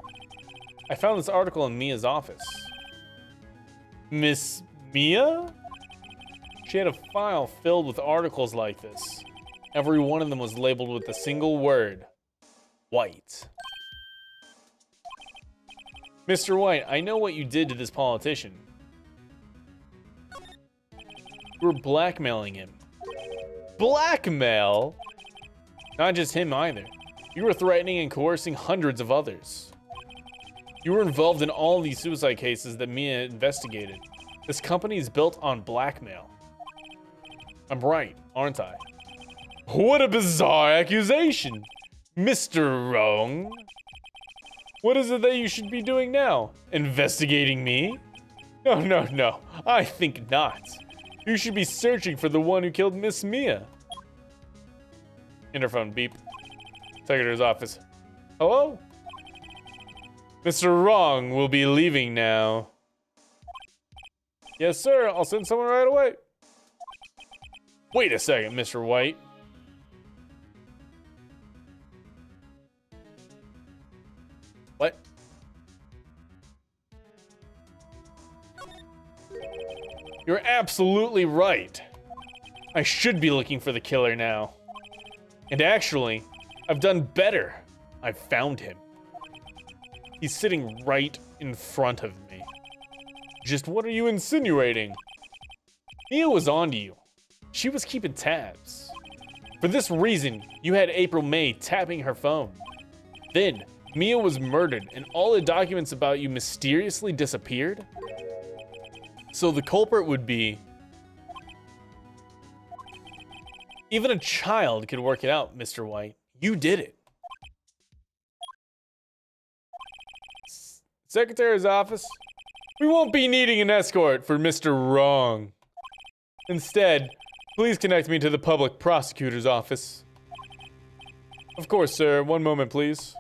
I found this article in Mia's office. Miss Mia? She had a file filled with articles like this. Every one of them was labeled with a single word. White. Mr. White, I know what you did to this politician. You were blackmailing him. Blackmail? Not just him either. You were threatening and coercing hundreds of others. You were involved in all these suicide cases that Mia investigated. This company is built on blackmail. I'm right, aren't I? What a bizarre accusation, Mr. Wrong. What is it that you should be doing now? Investigating me? No, no, no, I think not. You should be searching for the one who killed Miss Mia. Interphone beep. Take her to his office. Hello? Mr. Wrong will be leaving now. Yes, sir. I'll send someone right away. Wait a second, Mr. White. You're absolutely right. I should be looking for the killer now. And actually, I've done better. I've found him. He's sitting right in front of me. Just what are you insinuating? Mia was onto you. She was keeping tabs. For this reason, you had April May tapping her phone. Then, Mia was murdered and all the documents about you mysteriously disappeared. So the culprit would be... Even a child could work it out, Mr. White. You did it. Secretary's office. We won't be needing an escort for Mr. Wrong. Instead, please connect me to the public prosecutor's office. Of course, sir. One moment, please.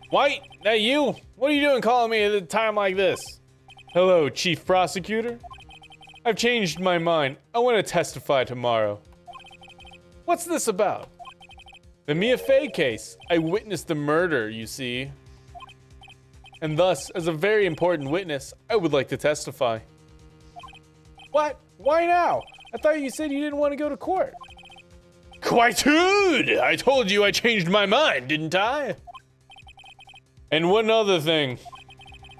White, that you? What are you doing calling me at a time like this? Hello, Chief Prosecutor. I've changed my mind. I want to testify tomorrow. What's this about? The Mia Fey case. I witnessed the murder, you see. And thus, as a very important witness, I would like to testify. What? Why now? I thought you said you didn't want to go to court. Quite good! I told you I changed my mind, didn't I? And one other thing.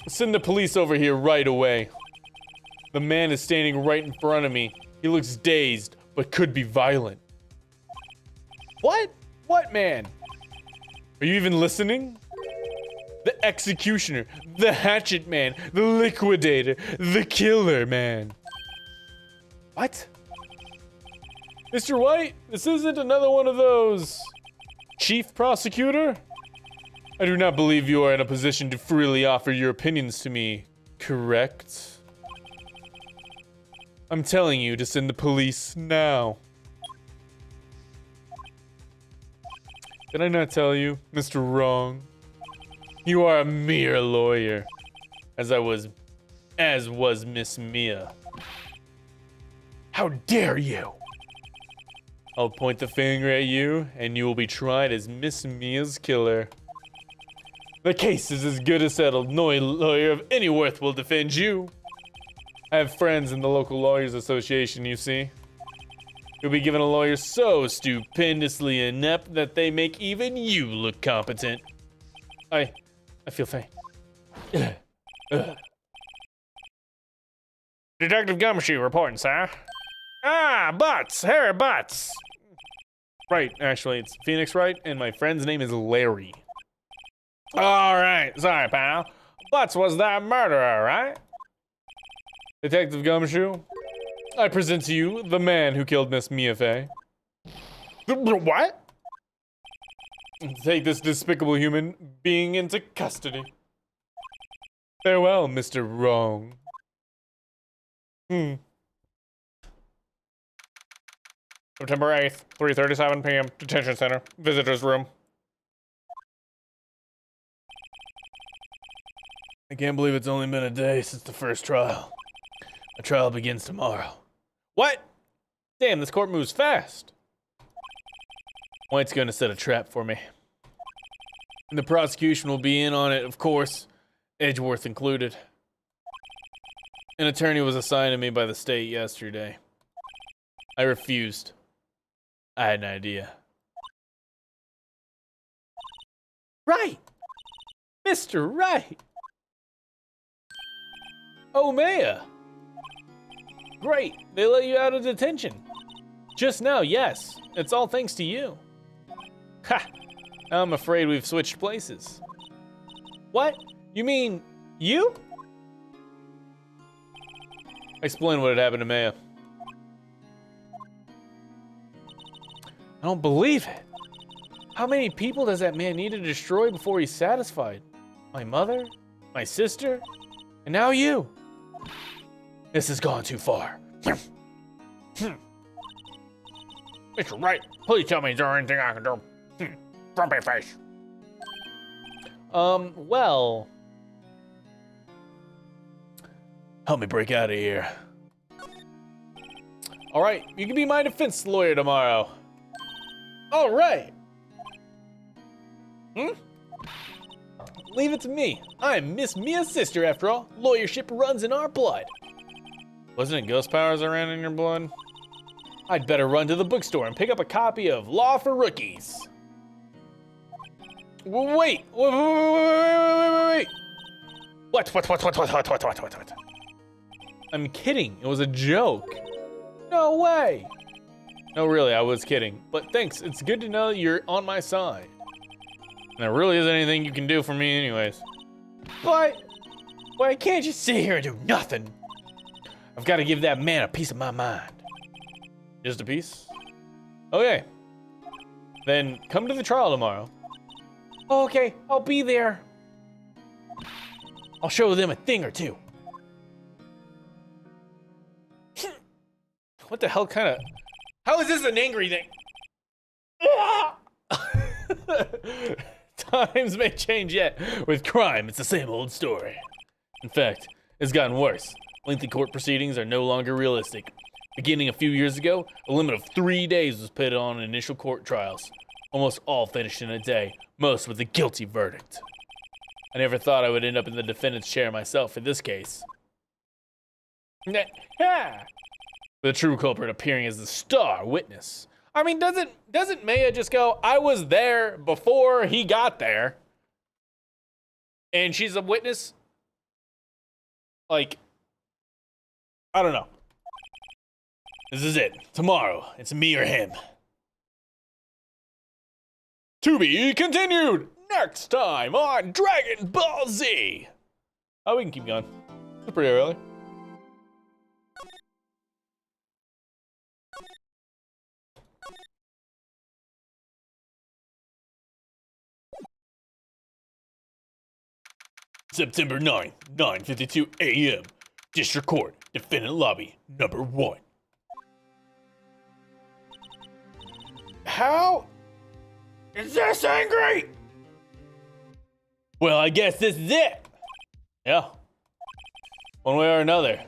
Send the police over here right away. The man is standing right in front of me. He looks dazed, but could be violent. What? What man? Are you even listening? The executioner, the hatchet man, the liquidator, the killer man. What? Mr. White, this isn't another one of those... Chief Prosecutor? I do not believe you are in a position to freely offer your opinions to me, correct? I'm telling you to send the police now. Did I not tell you, Mr. Wrong? You are a mere lawyer, as was Miss Mia. How dare you! I'll point the finger at you, and you will be tried as Miss Mia's killer. The case is as good as settled. No lawyer of any worth will defend you. I have friends in the local lawyers association, you see. You'll be given a lawyer so stupendously inept that they make even you look competent. I feel faint. Detective Gumshoe reporting, sir. Ah, Butts! Harry Butts! Right, actually, it's Phoenix Wright, and my friend's name is Larry. Alright, sorry, pal. Butts was that murderer, right? Detective Gumshoe, I present to you the man who killed Miss Mia Fey. What? Take this despicable human being into custody. Farewell, Mr. Wrong. September 8th, 3:37 p.m. Detention Center. Visitor's room. I can't believe it's only been a day since the first trial. The trial begins tomorrow. What? Damn, this court moves fast. White's gonna set a trap for me. And the prosecution will be in on it, of course, Edgeworth included. An attorney was assigned to me by the state yesterday. I refused. I had an idea. Right! Mr. Right! Oh, Maya! Great, they let you out of detention. Just now, yes. It's all thanks to you. Ha! I'm afraid we've switched places. What? You mean you? Explain what had happened to Maya. I don't believe it. How many people does that man need to destroy before he's satisfied? My mother? My sister? And now you. This has gone too far. Mr. Wright, please tell me is there anything I can do? Grumpy face. Well... Help me break out of here. Alright, you can be my defense lawyer tomorrow. Alright. Leave it to me. I'm Miss Mia's sister, after all. Lawyership runs in our blood. Wasn't it ghost powers that ran in your blood? I'd better run to the bookstore and pick up a copy of Law for Rookies. Wait. What? I'm kidding. It was a joke. No way. No, really, I was kidding. But thanks. It's good to know you're on my side. And there really isn't anything you can do for me anyways. But I can't just sit here and do nothing. I've got to give that man a piece of my mind. Just a piece? Okay. Then come to the trial tomorrow. Okay, I'll be there. I'll show them a thing or two. What the hell kind of... How is this an angry thing? Times may change yet. With crime, it's the same old story. In fact, it's gotten worse. Lengthy court proceedings are no longer realistic. Beginning a few years ago, a limit of 3 days was put on initial court trials. Almost all finished in a day, most with a guilty verdict. I never thought I would end up in the defendant's chair myself in this case. With the true culprit appearing as the star witness. I mean, doesn't Maya just go, I was there before he got there, and she's a witness? Like, I don't know. This is it. Tomorrow, it's me or him. To be continued next time on Dragon Ball Z. Oh, we can keep going. It's pretty early. September 9th, 9:52 a.m. District Court, Defendant Lobby, number 1. How is this angry? Well, I guess this is it. Yeah. One way or another.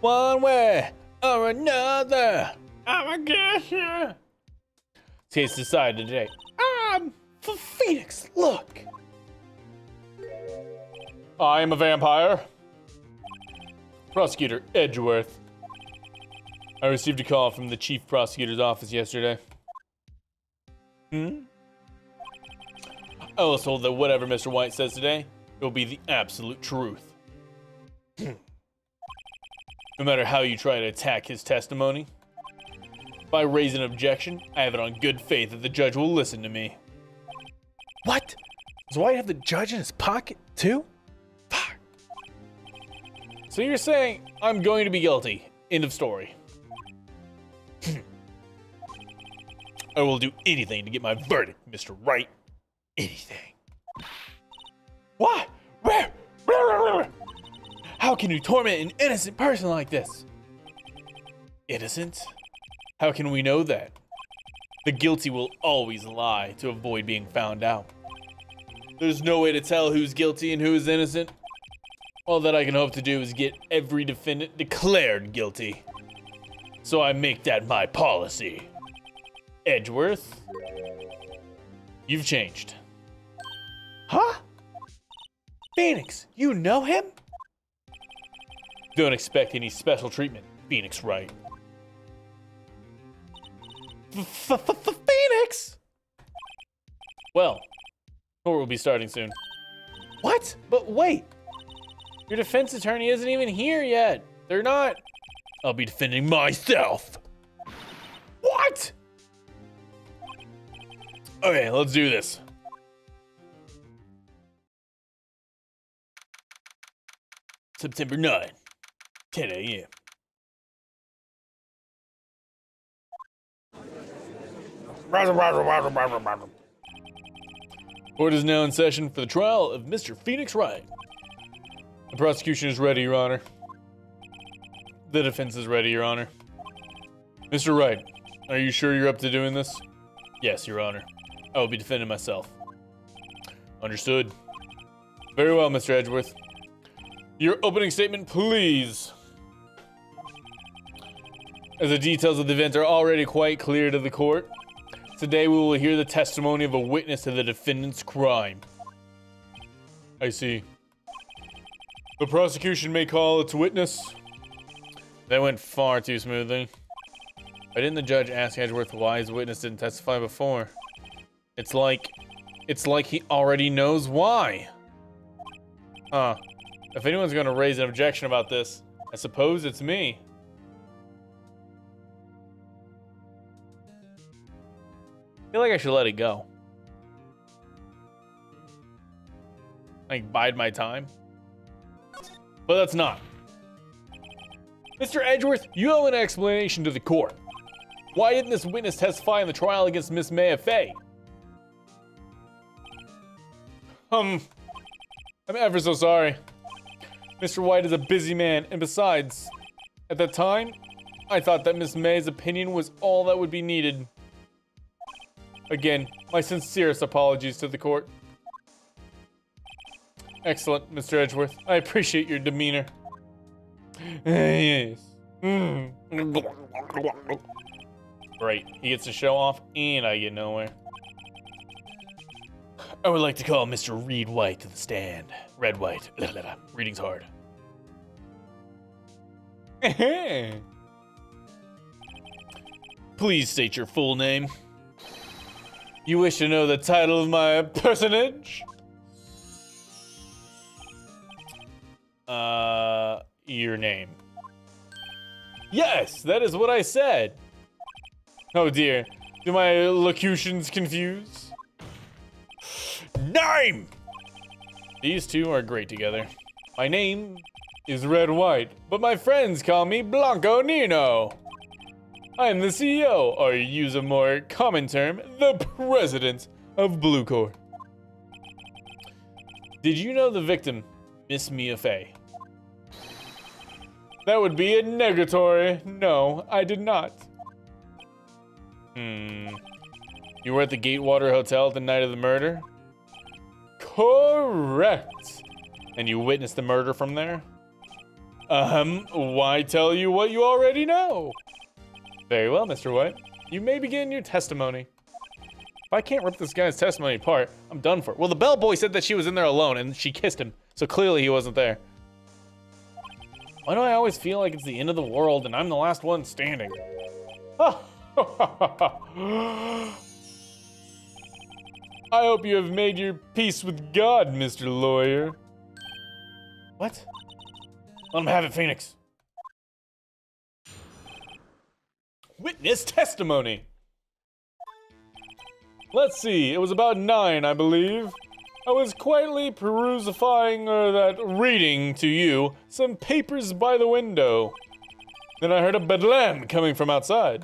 One way or another. I guess, yeah. Case decided today. Phoenix, look. I am a vampire. Prosecutor Edgeworth. I received a call from the chief prosecutor's office yesterday. I was told that whatever Mr. White says today, it will be the absolute truth. No matter how you try to attack his testimony, if I raise an objection, I have it on good faith that the judge will listen to me. What? Does White have the judge in his pocket, too? Fuck. So you're saying I'm going to be guilty. End of story. I will do anything to get my verdict, Mr. Wright. Anything. What? How can you torment an innocent person like this? Innocent? How can we know that? The guilty will always lie to avoid being found out. There's no way to tell who's guilty and who is innocent. All that I can hope to do is get every defendant declared guilty. So I make that my policy. Edgeworth, you've changed. Huh? Phoenix, you know him? Don't expect any special treatment, Phoenix Wright. Phoenix? Well, court will be starting soon. What? But wait. Your defense attorney isn't even here yet. They're not. I'll be defending myself. What? Okay, let's do this. September 9, 10 a.m. Court is now in session for the trial of Mr. Phoenix Wright. The prosecution is ready, Your Honor. The defense is ready, Your Honor. Mr. Wright, are you sure you're up to doing this? Yes, Your Honor. I will be defending myself. Understood. Very well, Mr. Edgeworth. Your opening statement, please. As the details of the event are already quite clear to the court, today we will hear the testimony of a witness to the defendant's crime. I see. The prosecution may call its witness. That went far too smoothly. Why didn't the judge ask Edgeworth why his witness didn't testify before? It's like he already knows why. Huh. If anyone's gonna raise an objection about this, I suppose it's me. I feel like I should let it go. Like, bide my time. But that's not. Mr. Edgeworth, you owe an explanation to the court. Why didn't this witness testify in the trial against Miss Maya Fey? I'm ever so sorry. Mr. White is a busy man, and besides, at that time, I thought that Miss May's opinion was all that would be needed. Again, my sincerest apologies to the court. Excellent, Mr. Edgeworth. I appreciate your demeanor. Yes. Great. He gets to show off, and I get nowhere. I would like to call Mr. Reed White to the stand. Red White. Reading's hard. Please state your full name. You wish to know the title of my personage? Your name. Yes, that is what I said. Oh dear, do my locutions confuse? Name! These two are great together. My name is Red White, but my friends call me Blanco Nino. I am the CEO, or use a more common term, the president of Blue Corps. Did you know the victim, Miss Mia Fey? That would be a negatory. No, I did not. You were at the Gatewater Hotel the night of the murder? Correct. And you witnessed the murder from there? Why tell you what you already know? Very well, Mr. White. You may begin your testimony. If I can't rip this guy's testimony apart, I'm done for. Well, the bellboy said that she was in there alone and she kissed him, so clearly he wasn't there. Why do I always feel like it's the end of the world and I'm the last one standing? I hope you have made your peace with God, Mr. Lawyer. What? Let him have it, Phoenix. Witness testimony. Let's see, it was about 9, I believe. I was quietly reading to you some papers by the window. Then I heard a bedlam coming from outside.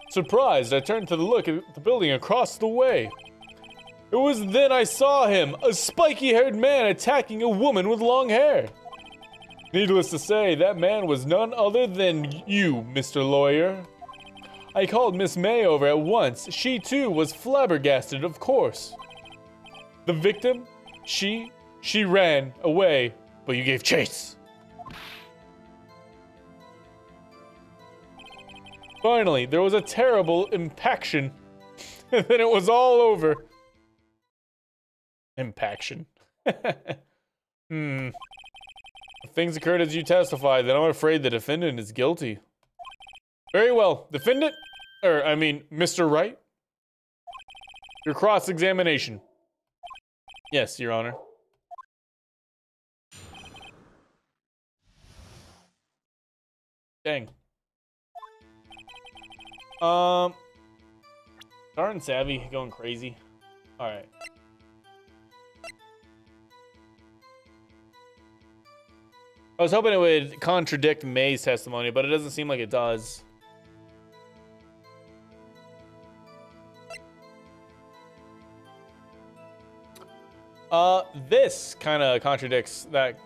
Surprised, I turned to look at the building across the way. It was then I saw him, a spiky-haired man attacking a woman with long hair. Needless to say, that man was none other than you, Mr. Lawyer. I called Miss May over at once. She too was flabbergasted, of course. The victim, she ran away, but you gave chase. Finally, there was a terrible impaction, and then it was all over. Impaction. If things occurred as you testified, then I'm afraid the defendant is guilty. Very well, defendant, Mr. Wright. Your cross-examination. Yes, Your Honor. Dang. Darn Savvy going crazy. Alright. I was hoping it would contradict May's testimony, but it doesn't seem like it does. This kind of contradicts that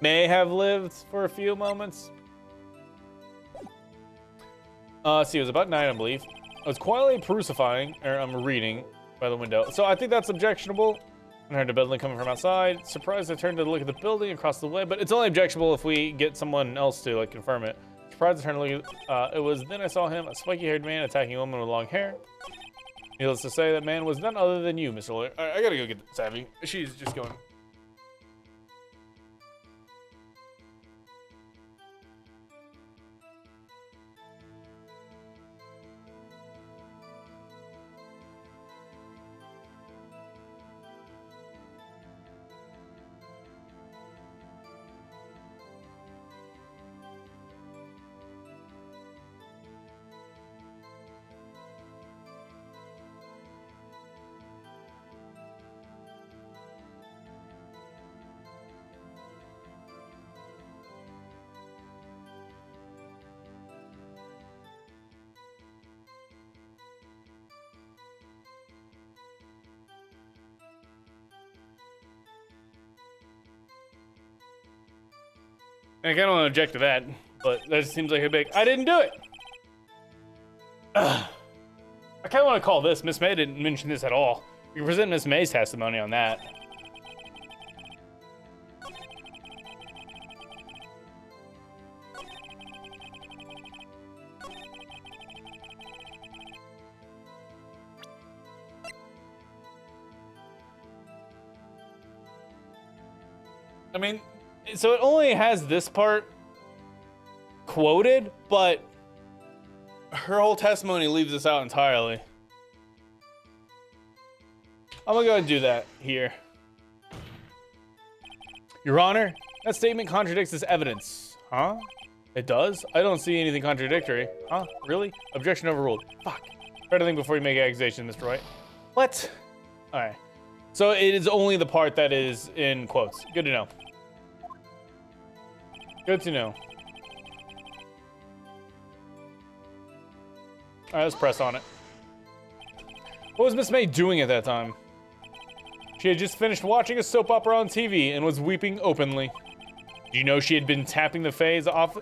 May have lived for a few moments. See, it was about 9, I believe. I was quietly reading by the window. So I think that's objectionable. I heard the building coming from outside. Surprised I turned to look at the building across the way, but it's only objectionable if we get someone else to, like, confirm it. Surprised I turned to look at, it was then I saw him, a spiky-haired man attacking a woman with long hair. Needless to say, that man was none other than you, Mr. Lawyer. All right, I gotta go get Savvy. She's just going. I kind of want to object to that, but that seems like a big. I didn't do it. Ugh. I kind of want to call this. Miss May didn't mention this at all. You can present Miss May's testimony on that. I mean, so it only has this part quoted, but her whole testimony leaves this out entirely. I'm gonna go ahead and do that here. Your Honor, that statement contradicts this evidence. Huh? It does? I don't see anything contradictory. Huh? Really? Objection overruled. Fuck. Try to think before you make an accusation, Mr. White. What? Alright. So it is only the part that is in quotes. Good to know. Good to know. Alright, let's press on it. What was Miss May doing at that time? She had just finished watching a soap opera on TV and was weeping openly. Do you know she had been tapping the phase off?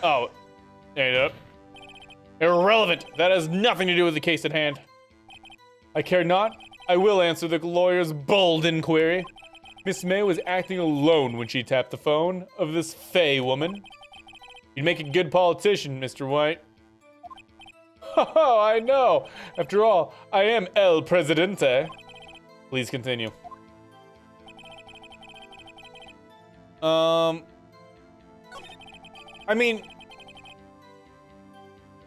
Oh, there you go. Irrelevant. That has nothing to do with the case at hand. I care not. I will answer the lawyer's bold inquiry. Miss May was acting alone when she tapped the phone of this Faye woman. You'd make a good politician, Mr. White. Oh, I know. After all, I am El Presidente. Please continue. I mean,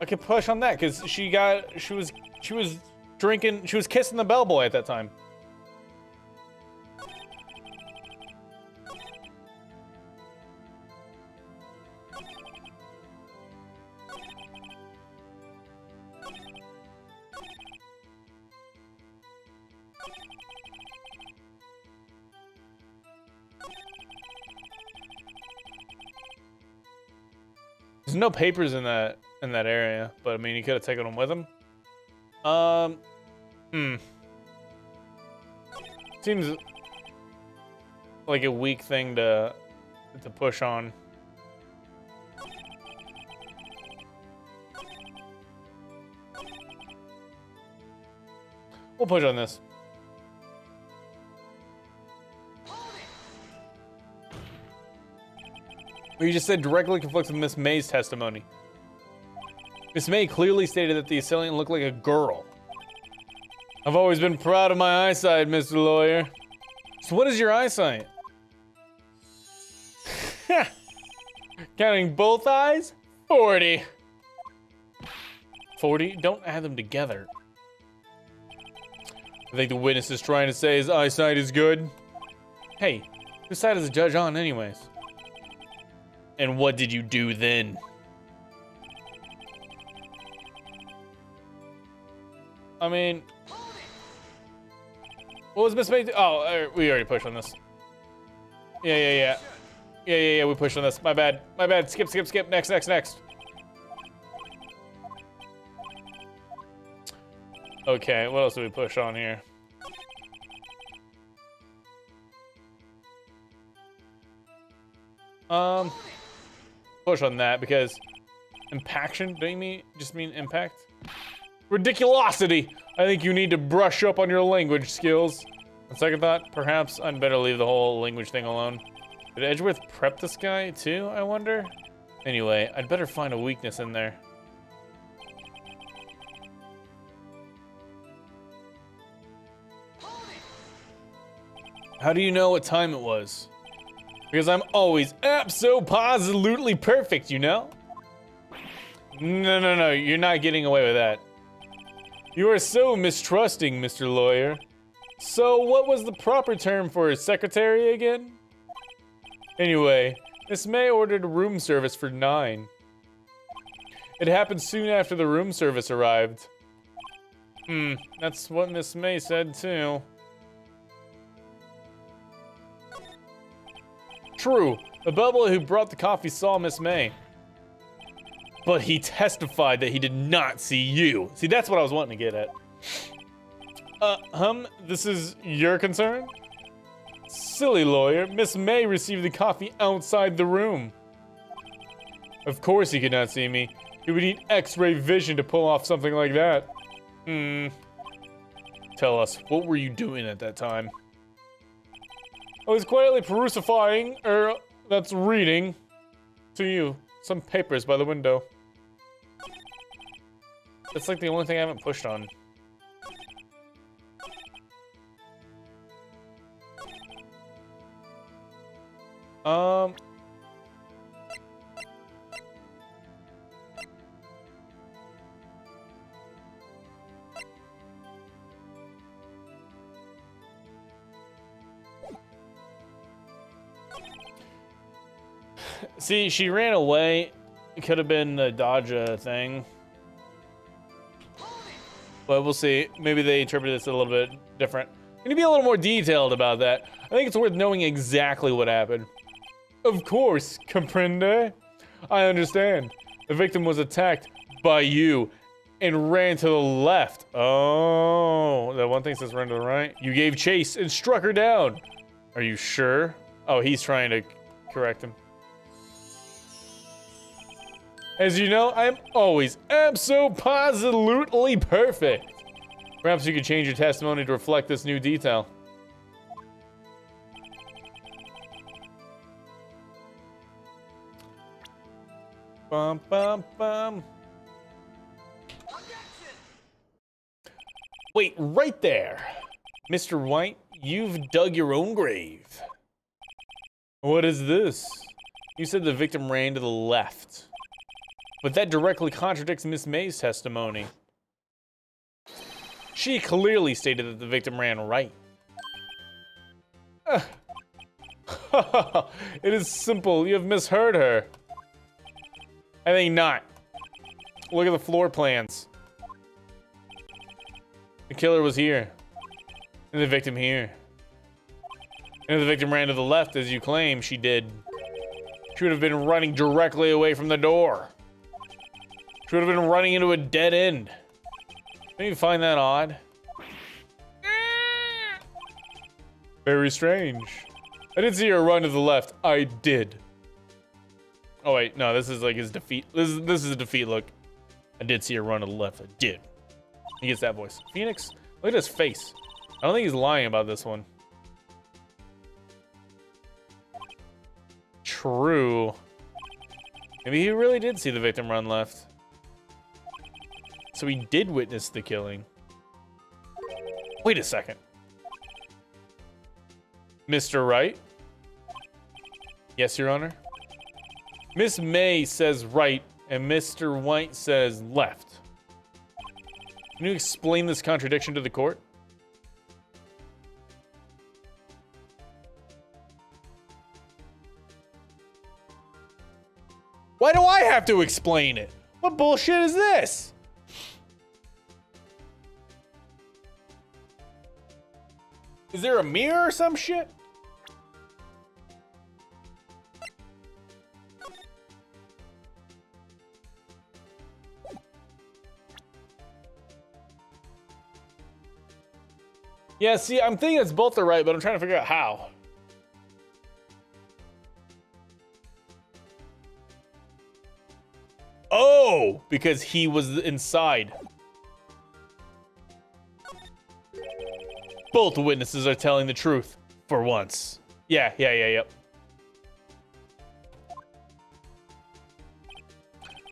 I could push on that because she was drinking, she was kissing the bellboy at that time. There's no papers in that area, but I mean, he could have taken them with him. Seems like a weak thing to push on. We'll push on this. What you just said directly conflicts with Miss May's testimony. Miss May clearly stated that the assailant looked like a girl. I've always been proud of my eyesight, Mr. Lawyer. So what is your eyesight? Counting both eyes? 40. 40? Don't add them together. I think the witness is trying to say his eyesight is good. Hey, whose side is the judge on anyways? And what did you do then? I mean, what was Miss May? Oh, we already pushed on this. Yeah. We pushed on this. My bad. Skip. Next. Okay, what else do we push on here? Push on that because impaction, don't you just mean impact? Ridiculosity! I think you need to brush up on your language skills. On second thought, perhaps I'd better leave the whole language thing alone. Did Edgeworth prep this guy too, I wonder? Anyway, I'd better find a weakness in there. How do you know what time it was? Because I'm always abso-positively perfect, you know? No, you're not getting away with that. You are so mistrusting, Mr. Lawyer. So what was the proper term for a secretary again? Anyway, Miss May ordered a room service for 9. It happened soon after the room service arrived. That's what Miss May said too. True, the bubble who brought the coffee saw Miss May. But he testified that he did not see you. See, that's what I was wanting to get at. This is your concern? Silly lawyer, Miss May received the coffee outside the room. Of course he could not see me. He would need X-ray vision to pull off something like that. Tell us, what were you doing at that time? I was quietly perusifying, that's reading, to you, some papers by the window. That's like the only thing I haven't pushed on. See, she ran away. It could have been the dodge thing. But we'll see. Maybe they interpreted this a little bit different. I need to be a little more detailed about that. I think it's worth knowing exactly what happened. Of course, comprende? I understand. The victim was attacked by you and ran to the left. Oh, that one thing says run to the right. You gave chase and struck her down. Are you sure? Oh, he's trying to correct him. As you know, I am always abso-positively perfect. Perhaps you could change your testimony to reflect this new detail. Bum, bum, bum. Wait, right there. Mr. White, you've dug your own grave. What is this? You said the victim ran to the left. But that directly contradicts Miss May's testimony. She clearly stated that the victim ran right. It is simple. You have misheard her. I think not. Look at the floor plans. The killer was here. And the victim here. And if the victim ran to the left, as you claim she did, she would have been running directly away from the door. She would have been running into a dead end. Don't you find that odd? Very strange. I didn't see her run to the left. I did. Oh wait, no, this is like his defeat. This is a defeat look. I did see her run to the left. I did. He gets that voice. Phoenix, look at his face. I don't think he's lying about this one. True. Maybe he really did see the victim run left. So he did witness the killing. Wait a second. Mr. Wright? Yes, Your Honor? Miss May says right, and Mr. White says left. Can you explain this contradiction to the court? Why do I have to explain it? What bullshit is this? Is there a mirror or some shit? Yeah, see, I'm thinking it's both are right, but I'm trying to figure out how. Oh, because he was inside. Both witnesses are telling the truth, for once. Yep.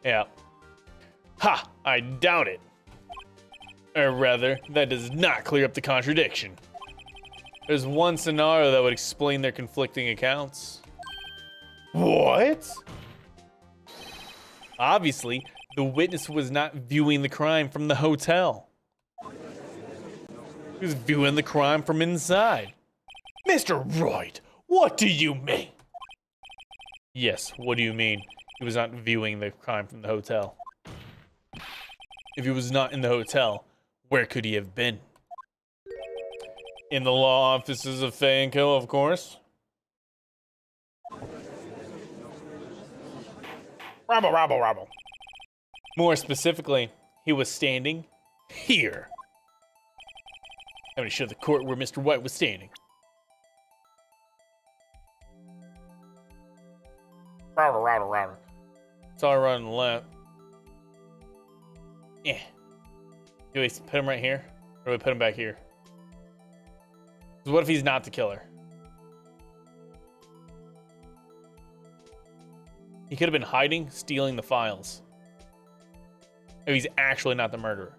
Yeah. Ha! I doubt it. Or rather, that does not clear up the contradiction. There's one scenario that would explain their conflicting accounts. What? Obviously, the witness was not viewing the crime from the hotel. He was viewing the crime from inside. Mr. Wright, what do you mean? Yes, what do you mean? He was not viewing the crime from the hotel. If he was not in the hotel, where could he have been? In the law offices of Fay and Kill, of course. Rabble. More specifically, he was standing here. I'm gonna show the court where Mr. White was standing. Rabble. Saw her run on the left. Yeah. Do we put him right here? Or do we put him back here? Because what if he's not the killer? He could have been hiding, stealing the files. If he's actually not the murderer.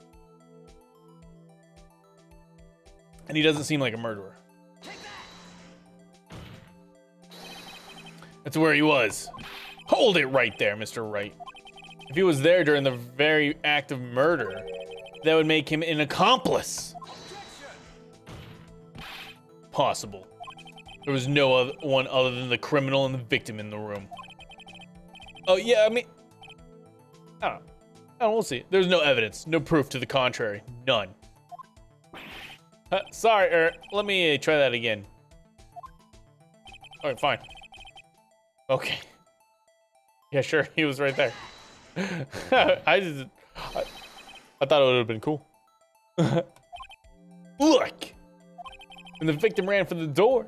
And he doesn't seem like a murderer. That's where he was. Hold it right there, Mr. Wright. If he was there during the very act of murder, that would make him an accomplice. Possible. There was no other one other than the criminal and the victim in the room. Oh, yeah, I mean, I don't know. We'll see. There's no evidence, no proof to the contrary. None. Sorry, let me try that again. Alright, fine. Okay. Yeah, sure, he was right there. I thought it would have been cool. Look! When the victim ran for the door.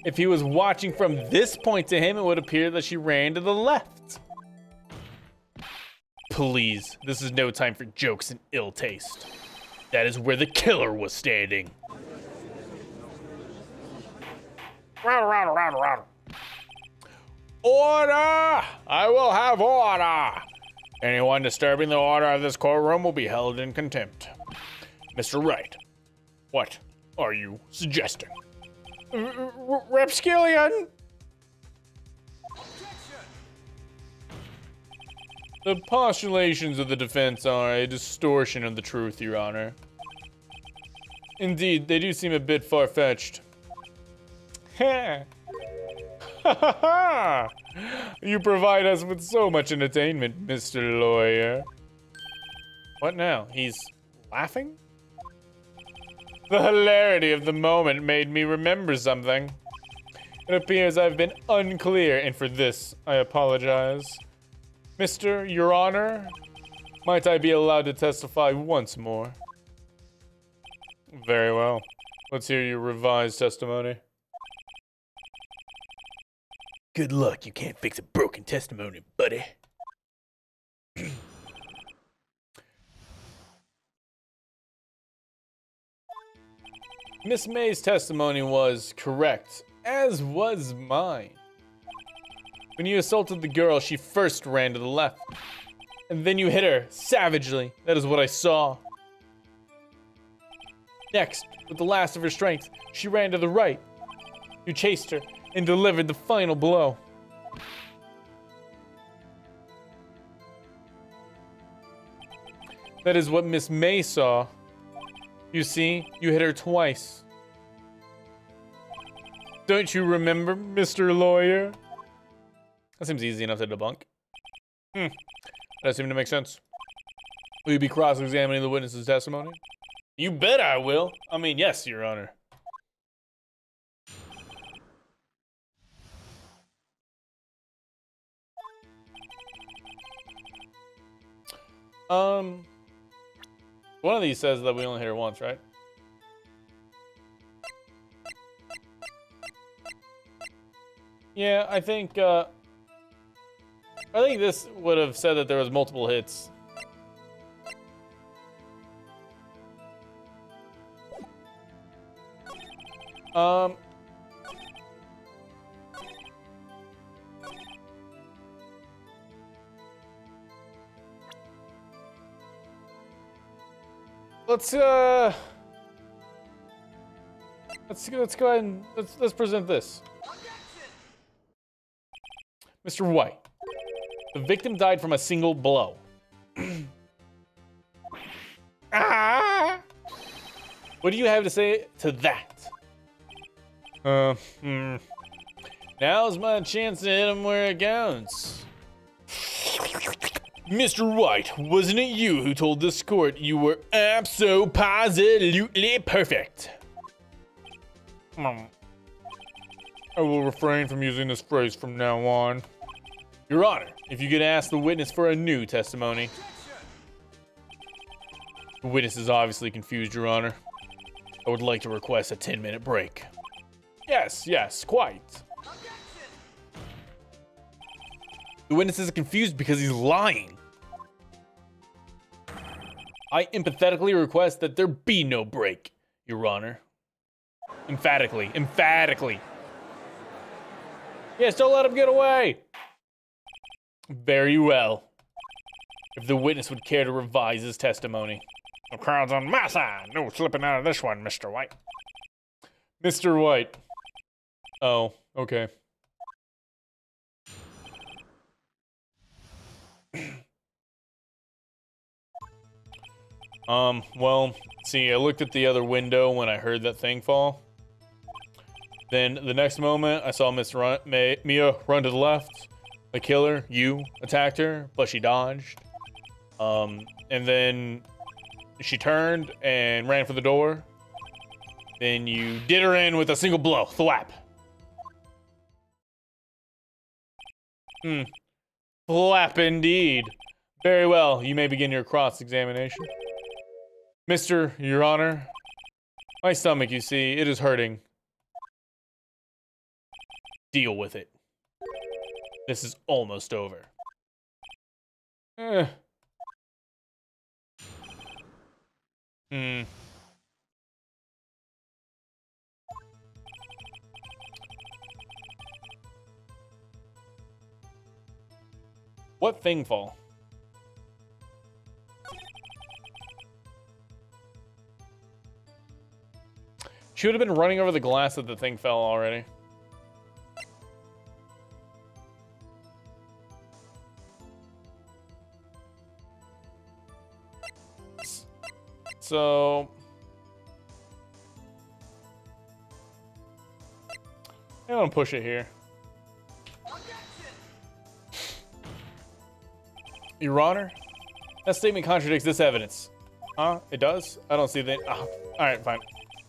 If he was watching from this point to him, it would appear that she ran to the left. Please, this is no time for jokes and ill taste. That is where the killer was standing. Order! I will have order! Anyone disturbing the order of this courtroom will be held in contempt. Mr. Wright, what are you suggesting? Repskillion! The postulations of the defense are a distortion of the truth, Your Honor. Indeed, they do seem a bit far-fetched. Ha! Ha ha! You provide us with so much entertainment, Mr. Lawyer. What now? He's laughing? The hilarity of the moment made me remember something. It appears I've been unclear, and for this, I apologize. Mr. Your Honor, might I be allowed to testify once more? Very well. Let's hear your revised testimony. Good luck, you can't fix a broken testimony, buddy. Miss May's testimony was correct, as was mine. When you assaulted the girl, she first ran to the left. And then you hit her savagely. That is what I saw. Next, with the last of her strength, she ran to the right. You chased her and delivered the final blow. That is what Miss May saw. You see, you hit her twice. Don't you remember, Mr. Lawyer? That seems easy enough to debunk. That seemed to make sense. Will you be cross-examining the witness's testimony? You bet I will. I mean, yes, Your Honor. One of these says that we only hit her once, right? Yeah, I think this would have said that there was multiple hits. Let's Let's go ahead and let's present this. Mr. White, the victim died from a single blow. Ah! What do you have to say to that? Now's my chance to hit him where it counts. Mr. White, wasn't it you who told this court you were abso-positively perfect? I will refrain from using this phrase from now on. Your Honor, if you could ask the witness for a new testimony. The witness is obviously confused, Your Honor. I would like to request a 10-minute break. Yes, quite. The witness is confused because he's lying. I empathetically request that there be no break, Your Honor. Emphatically. Yes, don't let him get away. Very well. If the witness would care to revise his testimony. The crowd's on my side. No slipping out of this one, Mr. White. Mr. White. Oh, okay. Well, see, I looked at the other window when I heard that thing fall. Then, the next moment, I saw Miss Mia run to the left. The killer, you, attacked her, but she dodged. And then she turned and ran for the door. Then you did her in with a single blow. Thwap. Thwap indeed. Very well, you may begin your cross-examination. Your Honor, my stomach, you see, it is hurting. Deal with it. This is almost over. What thing fall? She would have been running over the glass that the thing fell already. So I'm gonna push it here. Your Honor, that statement contradicts this evidence. Huh? It does? I don't see that. Oh, alright, fine.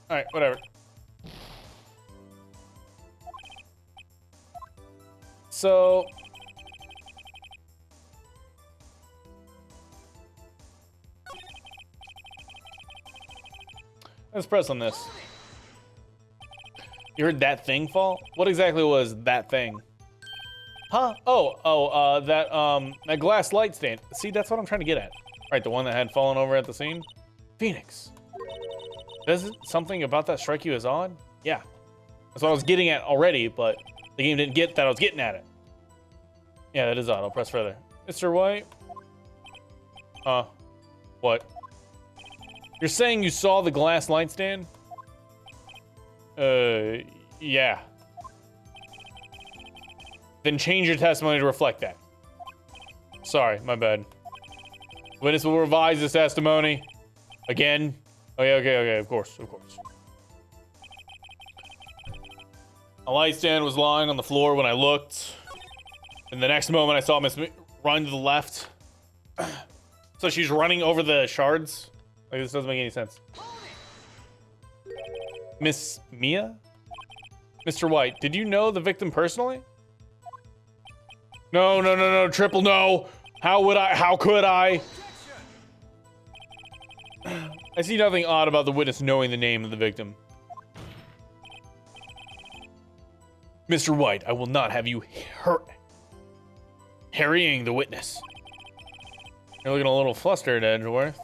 Alright, whatever. So let's press on this. You heard that thing fall? What exactly was that thing? Huh? That glass light stand. See, that's what I'm trying to get at. Right, the one that had fallen over at the scene? Phoenix. Does something about that strike you as odd? Yeah. That's what I was getting at already, but the game didn't get that I was getting at it. Yeah, that is odd. I'll press further. Mr. White? What? You're saying you saw the glass light stand? Yeah. Then change your testimony to reflect that. Sorry, my bad. Witness will revise this testimony. Again. Okay, of course. A light stand was lying on the floor when I looked. And the next moment I saw Miss run to the left. So she's running over the shards? Like, this doesn't make any sense. Miss Mia? Mr. White, did you know the victim personally? No, triple no. How could I? I see nothing odd about the witness knowing the name of the victim. Mr. White, I will not have you harrying the witness. You're looking a little flustered, Edgeworth.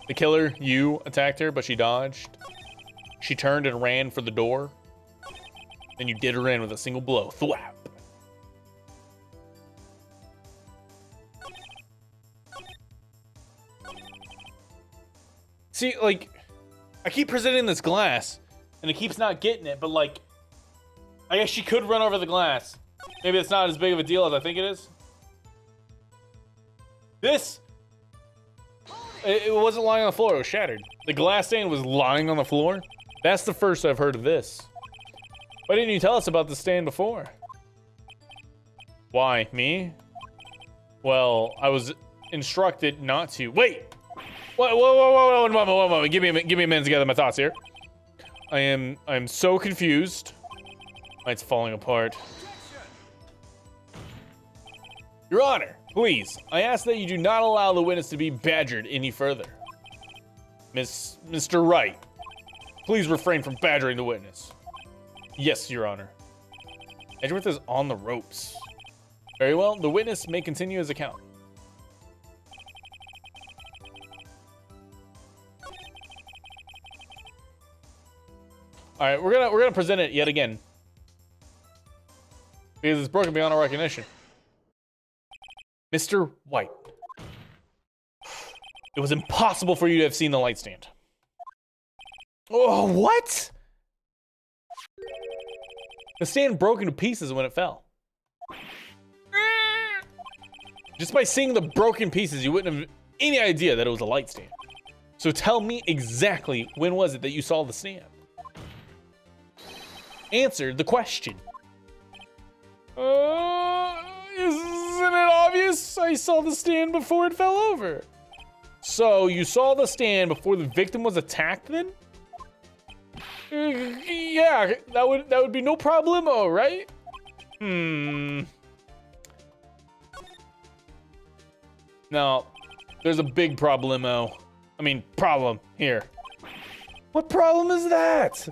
The killer, you, attacked her, but she dodged. She turned and ran for the door. Then you did her in with a single blow. Thwap. See, like, I keep presenting this glass, and it keeps not getting it, but like, I guess she could run over the glass. Maybe it's not as big of a deal as I think it is. This, it wasn't lying on the floor, it was shattered. The glass stand was lying on the floor. That's the first I've heard of this. Why didn't you tell us about the stand before? Why, me? Well, I was instructed not to. Wait! Whoa, one moment. Give me a minute to gather my thoughts here. I'm so confused. It's falling apart. Your Honor, please, I ask that you do not allow the witness to be badgered any further. Mr. Wright, please refrain from badgering the witness. Yes, Your Honor. Edgeworth is on the ropes. Very well, the witness may continue his account. All right, we're gonna present it yet again because it's broken beyond our recognition. Mr. White, it was impossible for you to have seen the light stand. Oh, what? The stand broke into pieces when it fell. Just by seeing the broken pieces, you wouldn't have any idea that it was a light stand. So tell me exactly when was it that you saw the stand? Answer the question. Isn't it obvious? I saw the stand before it fell over. So you saw the stand before the victim was attacked then? Yeah, that would be no problemo, right? Now, there's a big problemo. I mean, problem here. What problem is that?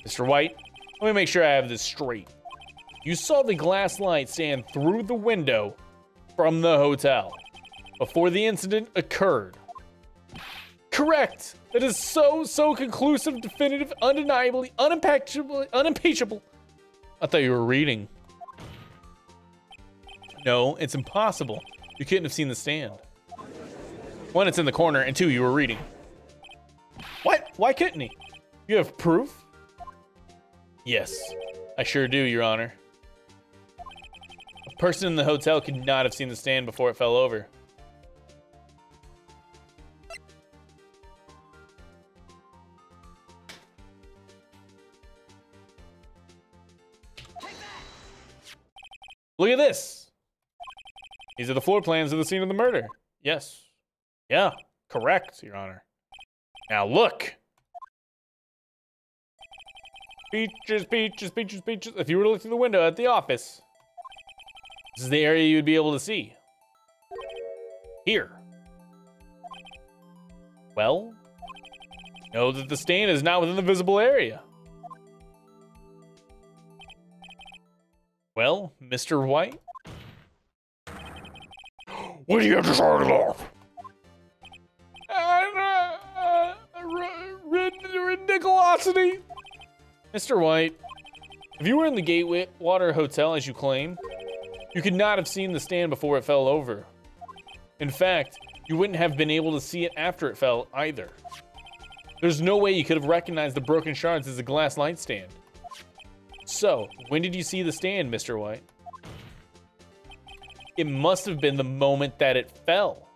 Mr. White, let me make sure I have this straight. You saw the glass light stand through the window from the hotel before the incident occurred. Correct. That is so conclusive, definitive, undeniably, unimpeachable. I thought you were reading. No, it's impossible. You couldn't have seen the stand. One, it's in the corner, and two, you were reading. What? Why couldn't he? You have proof? Yes, I sure do, Your Honor. A person in the hotel could not have seen the stand before it fell over. Look at this. These are the floor plans of the scene of the murder. Yes. Yeah, correct, Your Honor. Now look. Peaches. If you were to look through the window at the office, this is the area you would be able to see. Here. Well, know that the stain is not within the visible area. Well, Mr. White? What do you have to start it off? Ridiculosity. Mr. White, if you were in the Gatewater Hotel as you claim, you could not have seen the stand before it fell over. In fact, you wouldn't have been able to see it after it fell either. There's no way you could have recognized the broken shards as a glass light stand. So, when did you see the stand, Mr. White? It must have been the moment that it fell.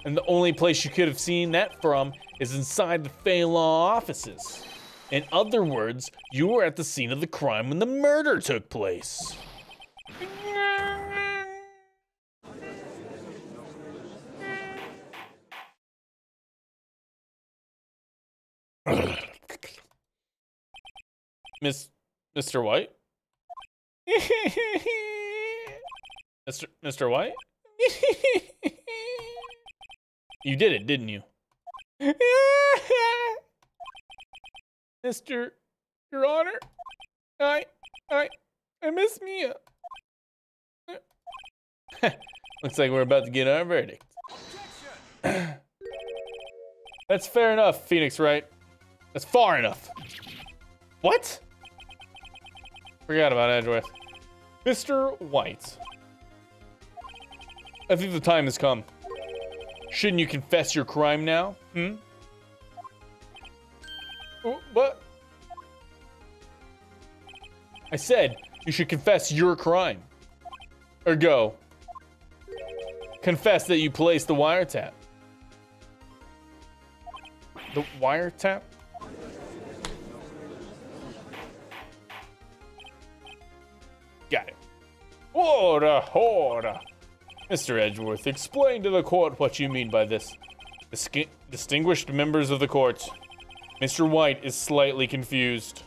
And the only place you could have seen that from is inside the Phelan offices. In other words, you were at the scene of the crime when the murder took place. Mr. White? Mr. White? You did it, didn't you? Your Honor, I miss Mia. Looks like we're about to get our verdict. That's fair enough, Phoenix Wright. That's far enough. What? Forgot about Edgeworth. Mr. White. I think the time has come. Shouldn't you confess your crime now? What? I said you should confess your crime. Or go. Confess that you placed the wiretap. The wiretap? Got it. Order. Mr. Edgeworth, explain to the court what you mean by this. Distinguished members of the court, Mr. White is slightly confused.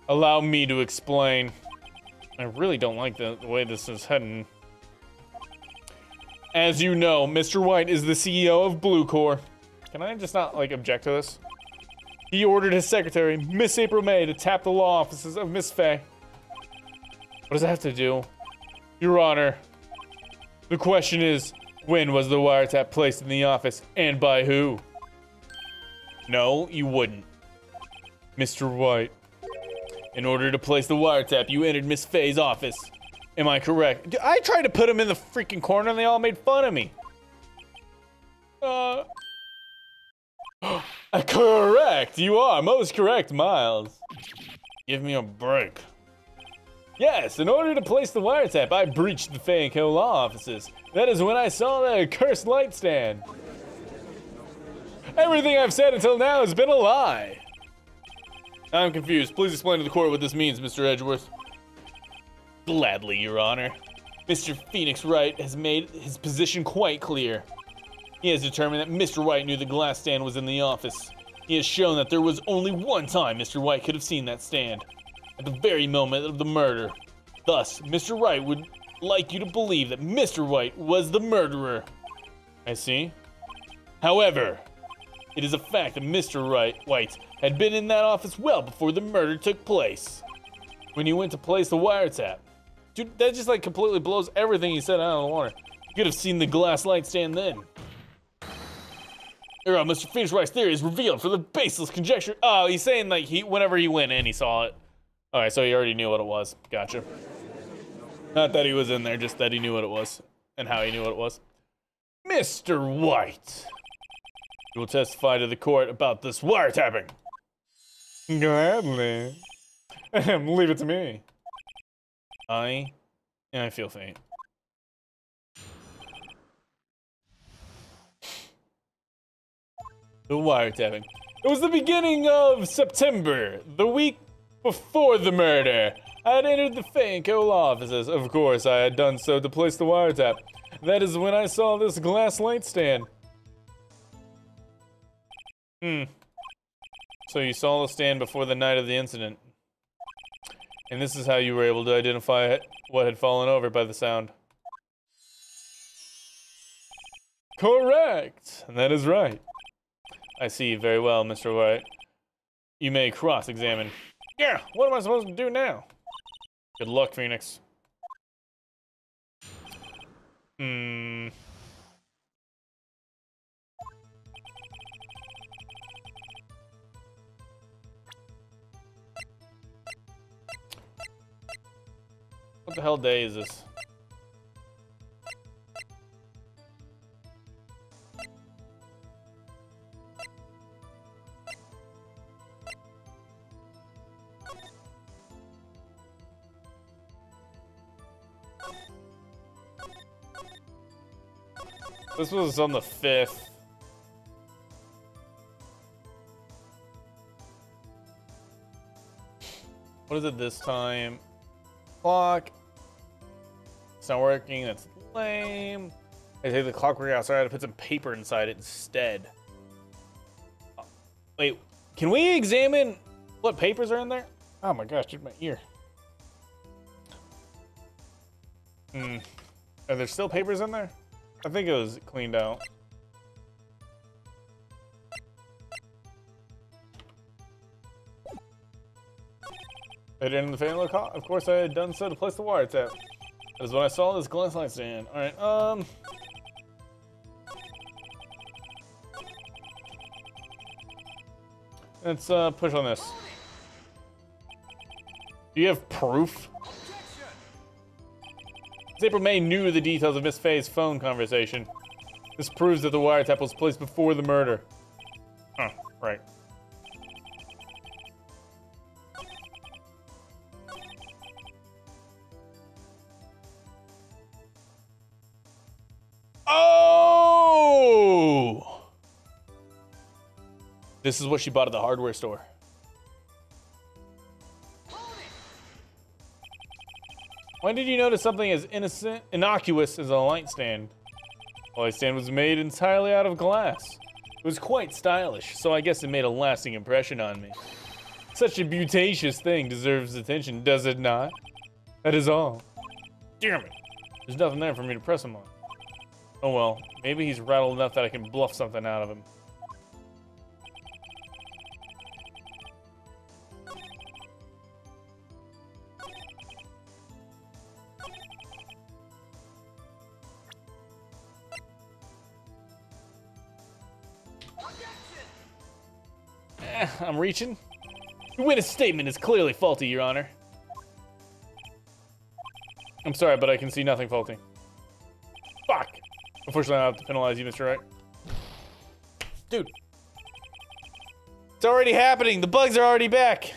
Allow me to explain. I really don't like the way this is heading. As you know, Mr. White is the CEO of Blue Corps. Can I just not, like, object to this? He ordered his secretary, Miss April May, to tap the law offices of Miss Faye. What does that have to do? Your Honor, the question is, when was the wiretap placed in the office, and by who? No, you wouldn't. Mr. White, in order to place the wiretap, you entered Miss Faye's office. Am I correct? I tried to put him in the freaking corner and they all made fun of me. Correct, you are most correct, Miles. Give me a break. Yes, in order to place the wiretap, I breached the Faye & Co. law offices. That is when I saw the cursed light stand. Everything I've said until now has been a lie. I'm confused. Please explain to the court what this means, Mr. Edgeworth. Gladly, Your Honor. Mr. Phoenix Wright has made his position quite clear. He has determined that Mr. White knew the glass stand was in the office. He has shown that there was only one time Mr. White could have seen that stand. At the very moment of the murder. Thus, Mr. Wright would like you to believe that Mr. White was the murderer. I see. However, it is a fact that Mr. White had been in that office well before the murder took place. When you went to place the wiretap. Dude, that just like completely blows everything he said out of the water. You could have seen the glass light stand then. Mr. Phoenix Wright's theory is revealed for the baseless conjecture. Oh, he's saying like whenever he went in, he saw it. Alright, so he already knew what it was. Gotcha. Not that he was in there, just that he knew what it was. And how he knew what it was. Mr. White! You will testify to the court about this wiretapping. Gladly. Leave it to me. I feel faint. The wiretapping. It was the beginning of September, the week before the murder. I had entered the Faye & Co. law offices. Of course, I had done so to place the wiretap. That is when I saw this glass light stand. So you saw the stand before the night of the incident. And this is how you were able to identify what had fallen over by the sound. Correct! That is right. I see very well, Mr. White. You may cross-examine. Yeah, what am I supposed to do now? Good luck, Phoenix. What the hell day is this? This was on the 5th. What is it this time? Clock. It's not working, that's lame. I take the clockwork outside to put some paper inside it instead. Wait, can we examine what papers are in there? Oh my gosh, dude, my ear. Are there still papers in there? I think it was cleaned out. I did in the family car. Of course, I had done so to place the wiretap. That is when I saw this glass light stand. All right, let's push on this. Do you have proof? April May knew the details of Miss Faye's phone conversation. This proves that the wiretap was placed before the murder. Right. This is what she bought at the hardware store. When did you notice something as innocuous as a light stand? The light stand was made entirely out of glass. It was quite stylish, so I guess it made a lasting impression on me. Such a beauteous thing deserves attention, does it not? That is all. Damn it. There's nothing there for me to press him on. Oh well, maybe he's rattled enough that I can bluff something out of him. I'm reaching. Your witness statement is clearly faulty, Your Honor. I'm sorry, but I can see nothing faulty. Fuck! Unfortunately, I have to penalize you, Mr. Wright. Dude. It's already happening! The bugs are already back!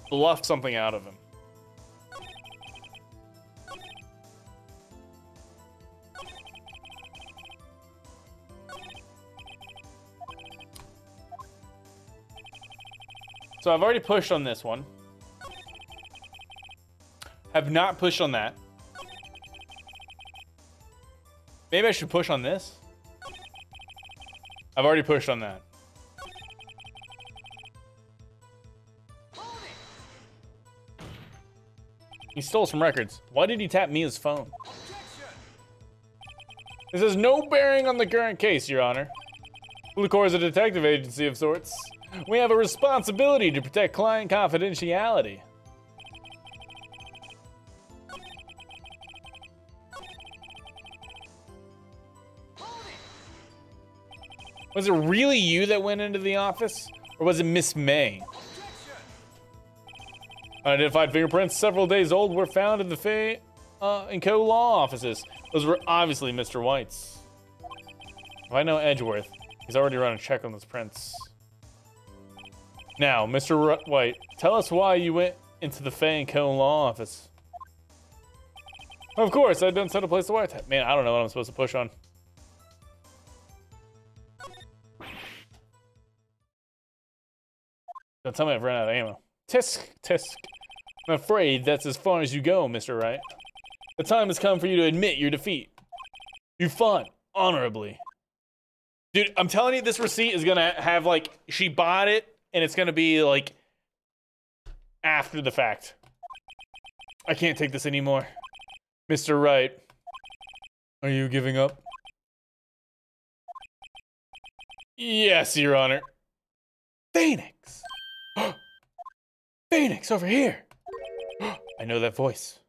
Bluff something out of him. So I've already pushed on this one. Have not pushed on that. Maybe I should push on this. I've already pushed on that. He stole some records. Why did he tap Mia's phone? This has no bearing on the current case, Your Honor. Bluecore is a detective agency of sorts. We have a responsibility to protect client confidentiality. Was it really you that went into the office? Or was it Miss May? Unidentified fingerprints, several days old, were found in the Fay & Co. law offices. Those were obviously Mr. White's. If I know Edgeworth, he's already run a check on those prints. Now, Mr. White, tell us why you went into the Fay & Co. law office. Of course, I don't set a place to wiretap. Man, I don't know what I'm supposed to push on. Don't tell me I've run out of ammo. Tisk, tisk. I'm afraid that's as far as you go, Mr. Wright. The time has come for you to admit your defeat. You fought honorably. Dude, I'm telling you, this receipt is gonna have, like, she bought it, and it's gonna be, like, after the fact. I can't take this anymore. Mr. Wright, are you giving up? Yes, Your Honor. Phoenix! Phoenix, over here! I know that voice.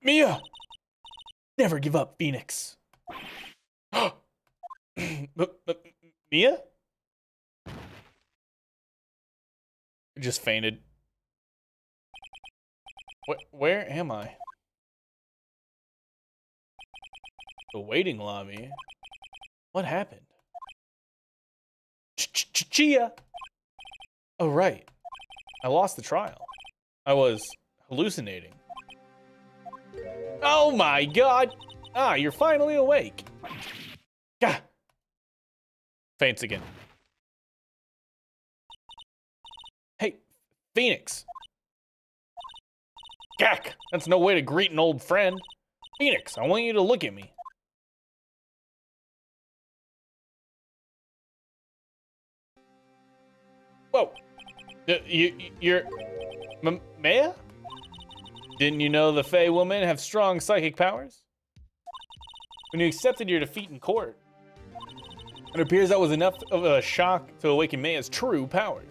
Mia! Never give up, Phoenix. Mia? I just fainted. Where am I? The waiting lobby? What happened? Chia! Oh, right. I lost the trial. I was hallucinating. Oh my god! Ah, you're finally awake. Gah! Faints again. Hey, Phoenix. Gak! That's no way to greet an old friend. Phoenix, I want you to look at me. Whoa. You're... Maya? Didn't you know the Fey women have strong psychic powers? When you accepted your defeat in court, it appears that was enough of a shock to awaken Maya's true powers.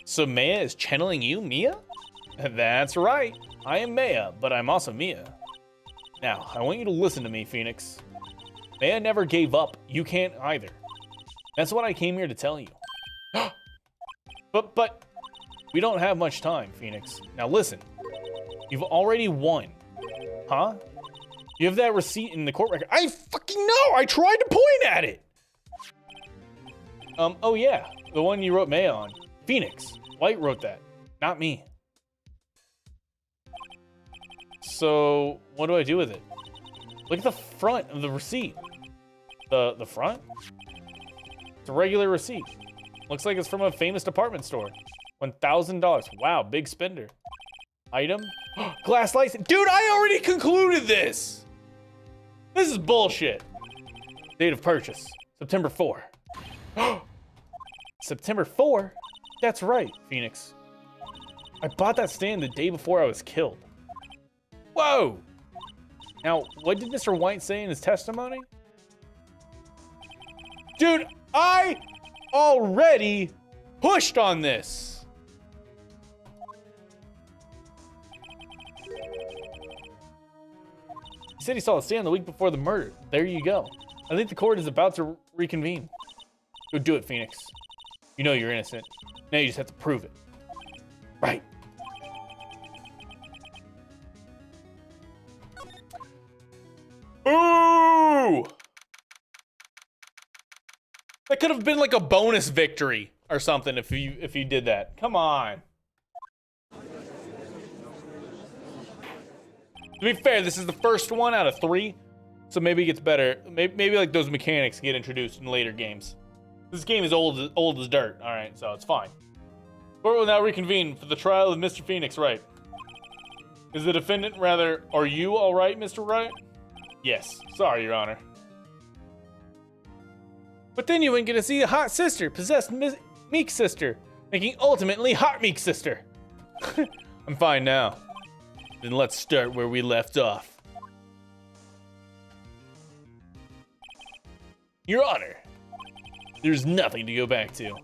So Maya is channeling you, Mia? That's right. I am Maya, but I'm also Mia. Now, I want you to listen to me, Phoenix. Maya never gave up. You can't either. That's what I came here to tell you. But, we don't have much time, Phoenix. Now listen, you've already won. Huh? You have that receipt in the court record. I fucking know! I tried to point at it! Oh yeah, the one you wrote Maya on. Phoenix. White wrote that, not me. So, what do I do with it? Look at the front of the receipt. The front? It's a regular receipt. Looks like it's from a famous department store. $1,000. Wow, big spender. Item? Glass license. Dude, I already concluded this! This is bullshit. Date of purchase, September 4. September 4? That's right, Phoenix. I bought that stand the day before I was killed. Whoa! Now, what did Mr. White say in his testimony? Dude, I already pushed on this. He said he saw the stand the week before the murder. There you go. I think the court is about to reconvene. Go do it, Phoenix. You know you're innocent. Now you just have to prove it. Right. Ooh! That could have been like a bonus victory or something if you did that. Come on. To be fair, this is the first one out of 3, so maybe it gets better. Maybe like those mechanics get introduced in later games. This game is old as dirt. All right, so it's fine. Court will now reconvene for the trial of Mr. Phoenix Wright. Is the defendant rather? Are you all right, Mr. Wright? Yes. Sorry, Your Honor. But then you wouldn't get to see a hot sister, possessed meek sister, making ultimately hot meek sister. I'm fine now. Then let's start where we left off. Your Honor, there's nothing to go back to.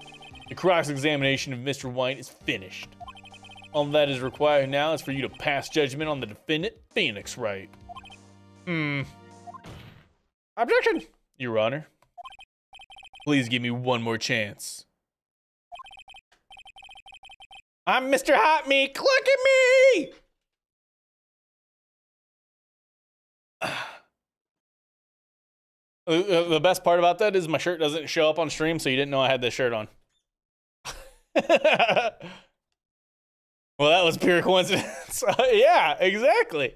The cross-examination of Mr. White is finished. All that is required now is for you to pass judgment on the defendant, Phoenix Wright. Objection! Your Honor. Please give me one more chance. I'm Mr. Hot Meek. Look at me! The best part about that is my shirt doesn't show up on stream, so you didn't know I had this shirt on. Well, that was pure coincidence. Yeah, exactly.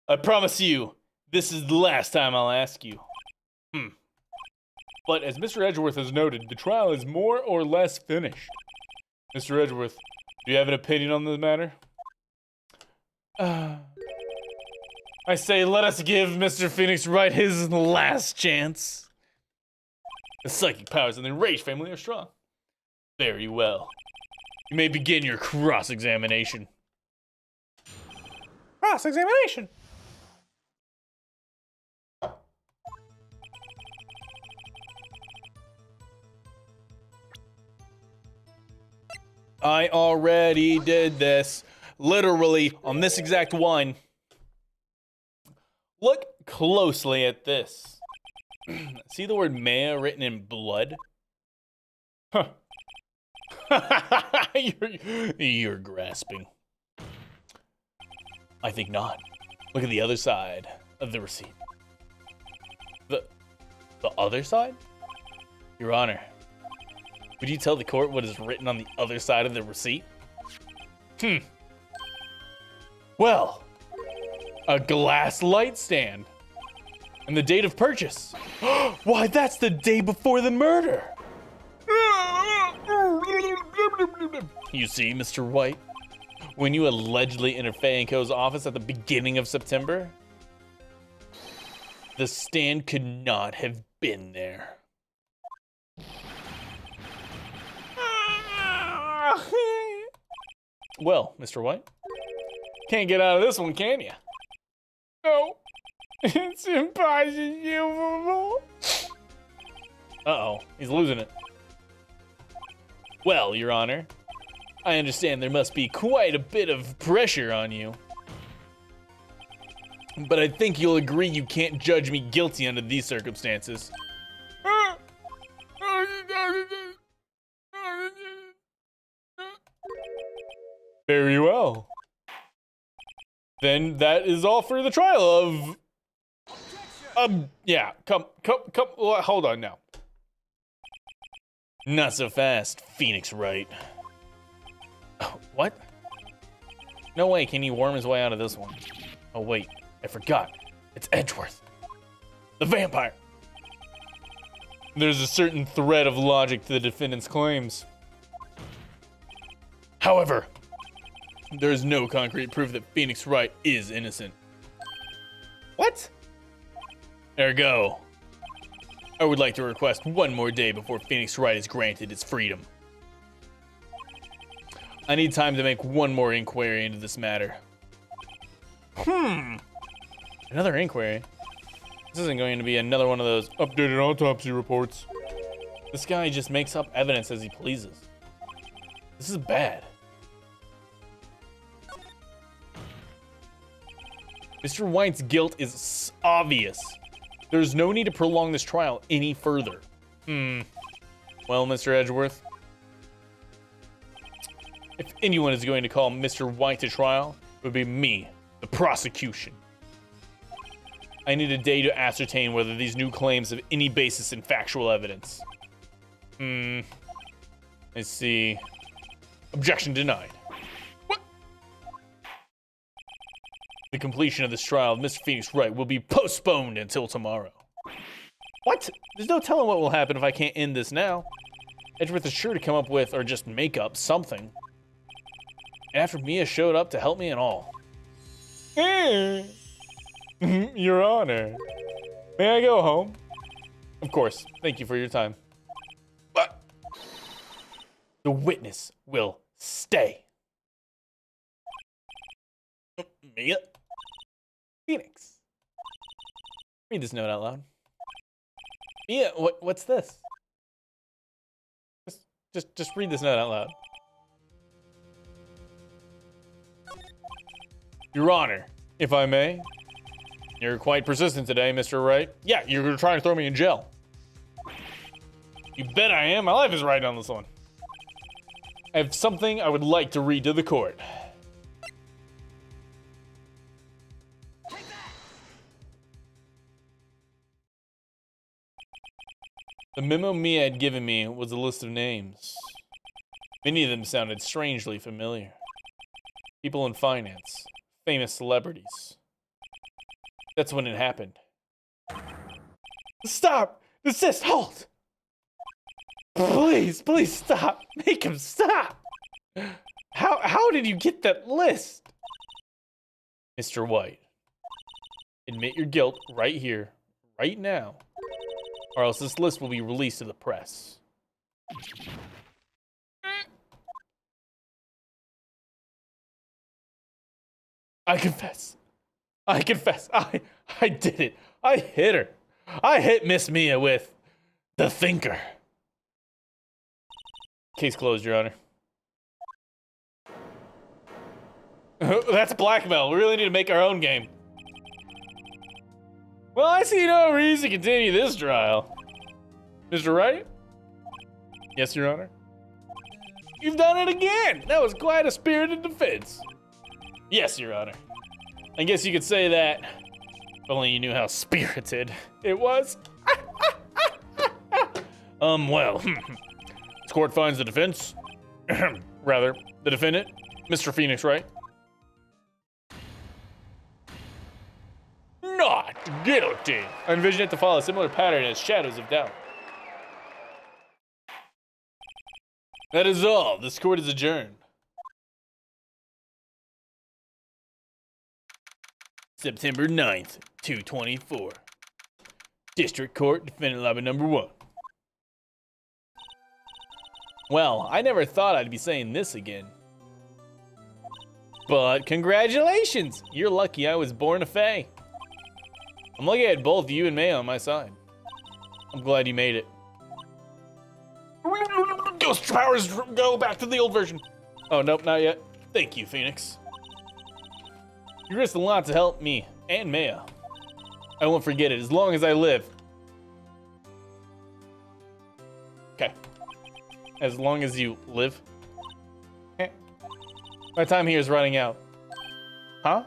I promise you, this is the last time I'll ask you. But as Mr. Edgeworth has noted, the trial is more or less finished. Mr. Edgeworth, do you have an opinion on the matter? I say let us give Mr. Phoenix Wright his last chance. The psychic powers in the Rage family are strong. Very well. You may begin your cross-examination. Cross-examination? I already did this. Literally, on this exact one. Look closely at this. See the word Maya written in blood? Huh. You're grasping. I think not. Look at the other side of the receipt. The other side? Your Honor, would you tell the court what is written on the other side of the receipt? Well, a glass light stand. And the date of purchase. Why, that's the day before the murder. You see, Mr. White, when you allegedly entered Fayenko's office at the beginning of September, the stand could not have been there. Well, Mr. White, can't get out of this one, can you? No, it's impossible. Uh-oh, he's losing it. Well, Your Honor, I understand there must be quite a bit of pressure on you. But I think you'll agree you can't judge me guilty under these circumstances. Very well. Then that is all for the trial of... yeah, come, hold on now. Not so fast, Phoenix Wright. Oh, what? No way can he worm his way out of this one. Oh wait, I forgot. It's Edgeworth. The vampire. There's a certain thread of logic to the defendant's claims. However, there is no concrete proof that Phoenix Wright is innocent. What? Ergo, I would like to request one more day before Phoenix Wright is granted its freedom. I need time to make one more inquiry into this matter. Another inquiry? This isn't going to be another one of those updated autopsy reports. This guy just makes up evidence as he pleases. This is bad. Mr. White's guilt is obvious. There's no need to prolong this trial any further. Well, Mr. Edgeworth, if anyone is going to call Mr. White to trial, it would be me, the prosecution. I need a day to ascertain whether these new claims have any basis in factual evidence. I see. Objection denied. What? The completion of this trial of Mr. Phoenix Wright will be postponed until tomorrow. What? There's no telling what will happen if I can't end this now. Edgeworth is sure to come up with, or just make up, something. And after Mia showed up to help me and all. Your Honor, may I go home? Of course, thank you for your time. But the witness will stay. Mia? Phoenix. Read this note out loud. Mia, what's this? Just read this note out loud. Your Honor, if I may. You're quite persistent today, Mr. Wright. Yeah, you're gonna try to throw me in jail. You bet I am. My life is right on this one. I have something I would like to read to the court. The memo Mia had given me was a list of names. Many of them sounded strangely familiar. People in finance, famous celebrities. That's when it happened. Stop! Desist! Halt! Please, please stop! Make him stop! How did you get that list? Mr. White, admit your guilt right here, right now, or else this list will be released to the press. I confess. I confess. I did it. I hit her. I hit Miss Mia with the thinker. Case closed, Your Honor. That's blackmail. We really need to make our own game. Well, I see no reason to continue this trial. Mr. Wright? Yes, Your Honor. You've done it again. That was quite a spirited defense. Yes, Your Honor. I guess you could say that. If only you knew how spirited it was. Well, this court finds the defense, rather, the defendant, Mr. Phoenix Wright, not guilty. I envision it to follow a similar pattern as Shadows of Doubt. That is all. This court is adjourned. September 9th, 224. District Court, Defendant Lobby Number 1. Well, I never thought I'd be saying this again. But congratulations! You're lucky I was born a Fae. I'm lucky I had both you and May on my side. I'm glad you made it. Ghost powers go back to the old version. Oh, nope, not yet. Thank you, Phoenix. You risked a lot to help me And Maya. I won't forget it as long as I live. Okay. As long as you live. My time here is running out. Huh?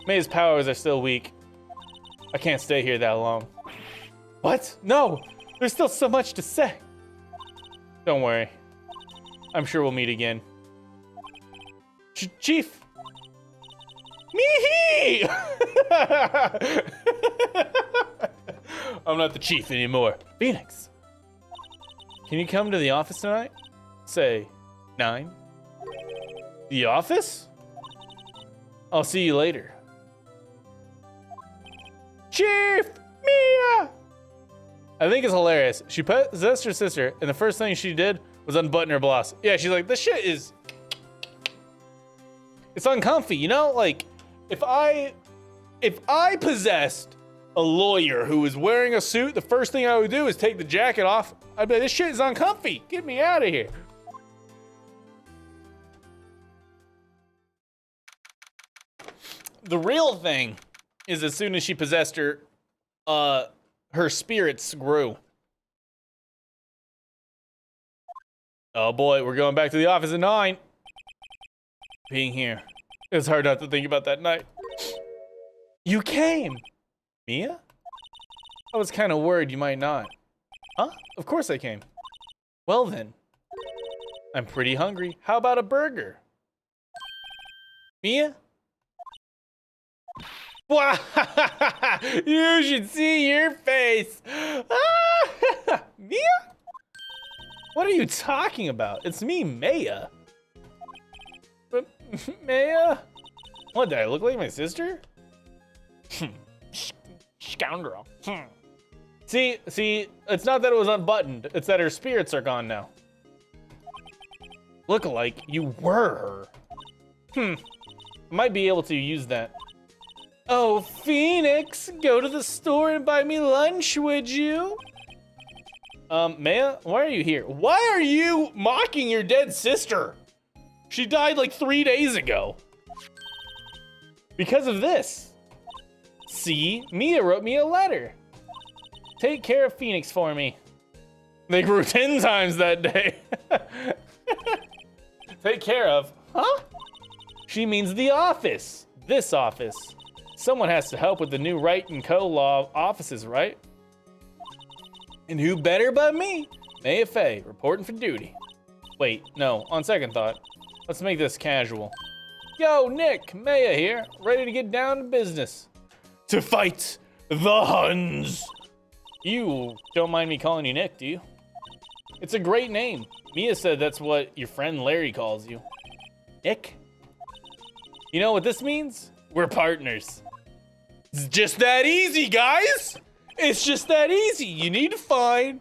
Maya's powers are still weak. I can't stay here that long. What? No! There's still so much to say. Don't worry. I'm sure we'll meet again. Chief! Me-hee! I'm not the chief anymore. Phoenix! Can you come to the office tonight? Say, 9? The office? I'll see you later. Chief! Mia! I think it's hilarious. She possessed her sister, and the first thing she did was unbutton her blouse. Yeah, she's like, this shit is... It's uncomfy, you know? Like, if I possessed a lawyer who was wearing a suit, the first thing I would do is take the jacket off. I'd be like, this shit is uncomfy. Get me out of here. The real thing is as soon as she possessed her, her spirits grew. Oh boy, we're going back to the office at 9. Being here, it's hard not to think about that night. You came! Mia? I was kind of worried you might not. Huh? Of course I came. Well then. I'm pretty hungry. How about a burger? Mia? Wow! You should see your face! Mia? What are you talking about? It's me, Maya. But, Maya? What, did I look like my sister? Scoundrel. See, it's not that it was unbuttoned, it's that her spirits are gone now. Look alike, you were her. I might be able to use that. Oh, Phoenix, go to the store and buy me lunch, would you? Maya, why are you here? Why are you mocking your dead sister? She died like 3 days ago. Because of this. See, Mia wrote me a letter. Take care of Phoenix for me. They grew 10 times that day. Take care of, huh? She means the office, this office. Someone has to help with the new Wright & Co. law offices, right? And who better but me? Maya Fey, reporting for duty. Wait, no, on second thought, let's make this casual. Yo, Nick, Maya here, ready to get down to business. To fight the Huns. You don't mind me calling you Nick, do you? It's a great name. Mia said that's what your friend Larry calls you. Nick? You know what this means? We're partners. It's just that easy, guys. It's just that easy. You need to find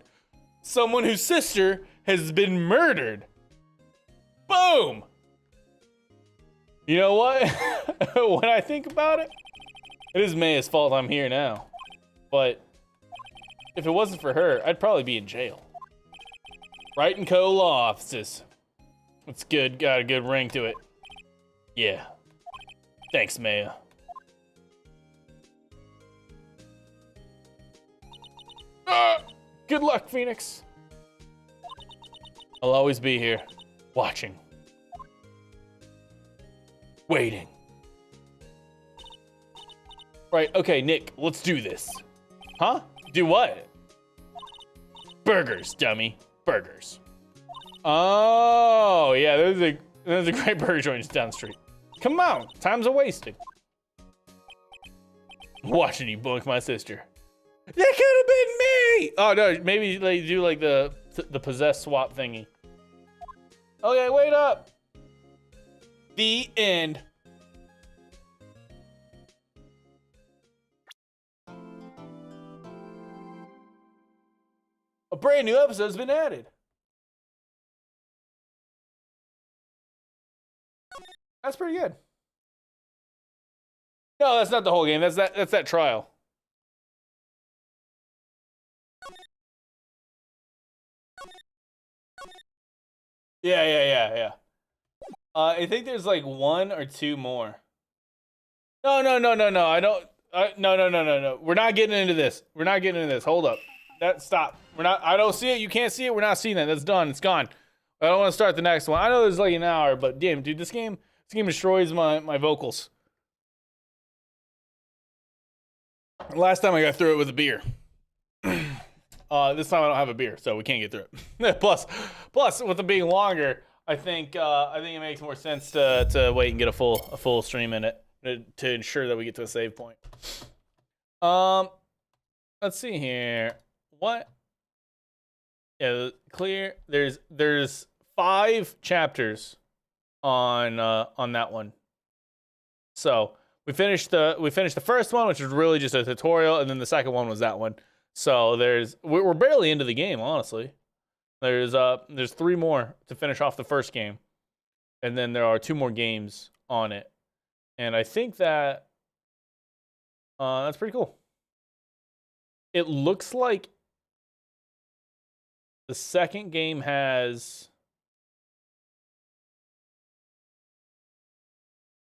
someone whose sister has been murdered. Boom. You know what? When I think about it, it is Maya's fault I'm here now. But if it wasn't for her, I'd probably be in jail. Wright & Co. law offices. It's good, got a good ring to it. Yeah. Thanks, Maya. Good luck, Phoenix. I'll always be here, watching. Waiting. Right, okay, Nick, let's do this. Huh? Do what? Burgers, dummy. Burgers. Oh, yeah, there's a great burger joint just down the street. Come on, time's a wasted. Watching you boink my sister. That could have been me! Oh no, maybe they do like the possess swap thingy. Okay, wait up. The end. A brand new episode has been added. That's pretty good. No, that's not the whole game. That's that trial. Yeah. I think there's like 1 or 2 more. No, no, no, no, no. I don't. No, no, no, no, no. We're not getting into this. We're not getting into this. Hold up. Stop. We're not. I don't see it. You can't see it. We're not seeing that. That's done. It's gone. I don't want to start the next one. I know there's like an hour, but damn, dude, this game destroys my vocals. Last time I got through it with a beer. This time I don't have a beer, so we can't get through it. plus, with it being longer, I think it makes more sense to wait and get a full stream in it to ensure that we get to a save point. Let's see here. What? Yeah, clear. There's 5 chapters on that one. So we finished the first one, which was really just a tutorial, and then the second one was that one. So we're barely into the game, honestly. There's 3 more to finish off the first game, and then there are 2 more games on it, and I think that that's pretty cool. It looks like the second game has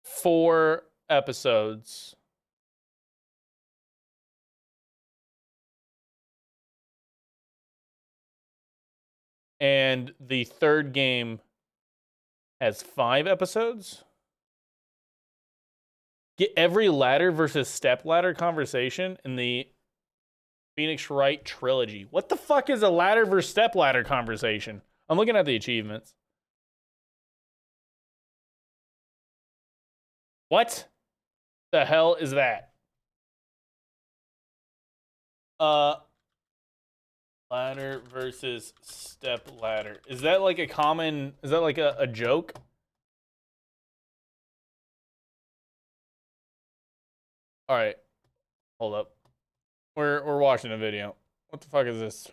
4 episodes. And the third game has 5 episodes. Get every ladder versus step ladder conversation in the Phoenix Wright trilogy. What the fuck is a ladder versus step ladder conversation? I'm looking at the achievements. What the hell is that? Ladder versus step ladder. Is that like a joke? All right. Hold up. We're watching a video. What the fuck is this?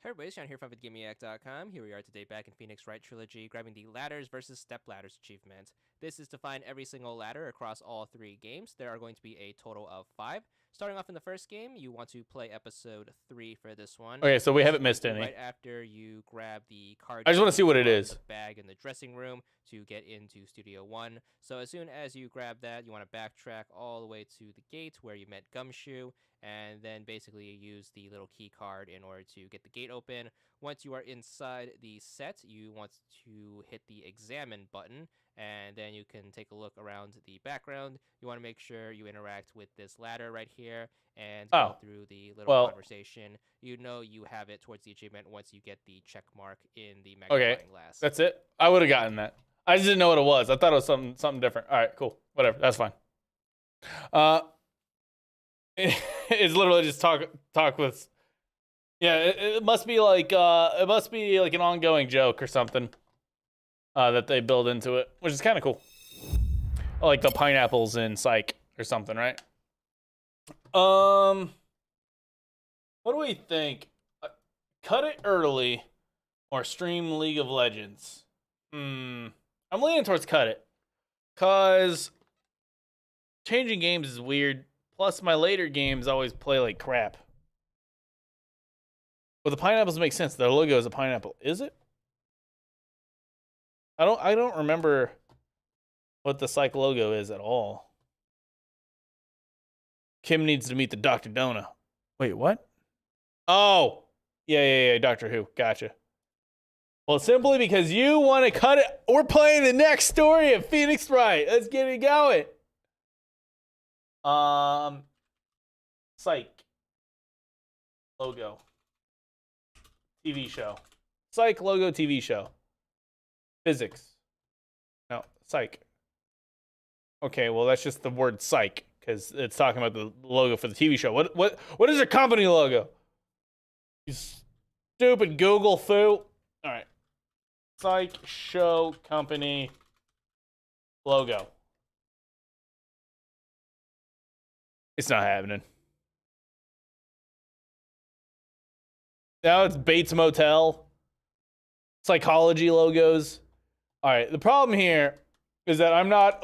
Hey everybody, it's John here from VidGamiac.com. Here we are today back in Phoenix Wright Trilogy, grabbing the Ladders versus Step Ladders achievement. This is to find every single ladder across all 3 games. There are going to be a total of 5. Starting off in the first game, you want to play episode 3 for this one. Okay, so we haven't missed any. Right after you grab the card. I just want to see what it is. The bag in the dressing room to get into Studio 1. So as soon as you grab that, you want to backtrack all the way to the gate where you met Gumshoe, and then basically use the little key card in order to get the gate open. Once you are inside the set, you want to hit the examine button, and then you can take a look around the background. You want to make sure you interact with this ladder right here and go through the little conversation. You know you have it towards the achievement once you get the check mark in the magnifying glass. That's it. I would have gotten that. I just didn't know what it was. I thought it was something different. All right, cool. Whatever. That's fine. It's literally just talk with. Yeah, it must be like an ongoing joke or something that they build into it, which is kind of cool. Like the pineapples in Psych or something, right? What do we think? Cut it early or stream League of Legends? I'm leaning towards cut it, cause changing games is weird. Plus, my later games always play like crap. But the pineapples make sense. The logo is a pineapple. Is it? I don't remember what the Psych logo is at all. Kim needs to meet the Dr. Dona. Wait, what? Oh! Yeah, Doctor Who. Gotcha. Well, simply because you want to cut it. We're playing the next story of Phoenix Wright. Let's get it going. Psych logo TV show. Psych logo TV show. Physics. No, Psych. Okay, well that's just the word Psych because it's talking about the logo for the TV show. What is their company logo? You stupid Google foo. All right. Psych show company logo. It's not happening. Now it's Bates Motel. Psychology logos. All right, the problem here is that I'm not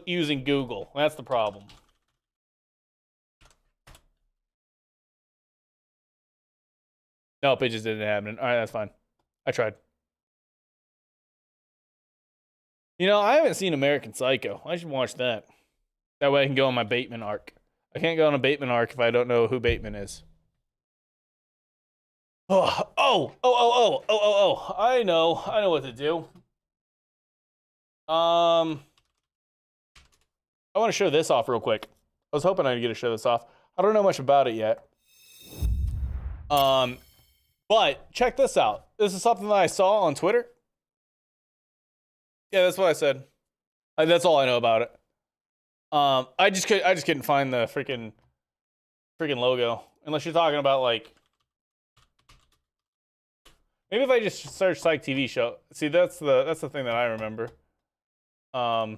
using Google. That's the problem. Nope, it just didn't happen. All right, that's fine. I tried. You know, I haven't seen American Psycho. I should watch that. That way I can go on my Bateman arc. I can't go on a Bateman arc if I don't know who Bateman is. Oh. I know what to do. I want to show this off real quick. I was hoping I'd get to show this off. I don't know much about it yet. But check this out. This is something that I saw on Twitter. Yeah, that's what I said. That's all I know about it. I just couldn't find the freaking logo. Unless you're talking about like, maybe if I just search Psych TV show. See, that's the thing that I remember. Oh,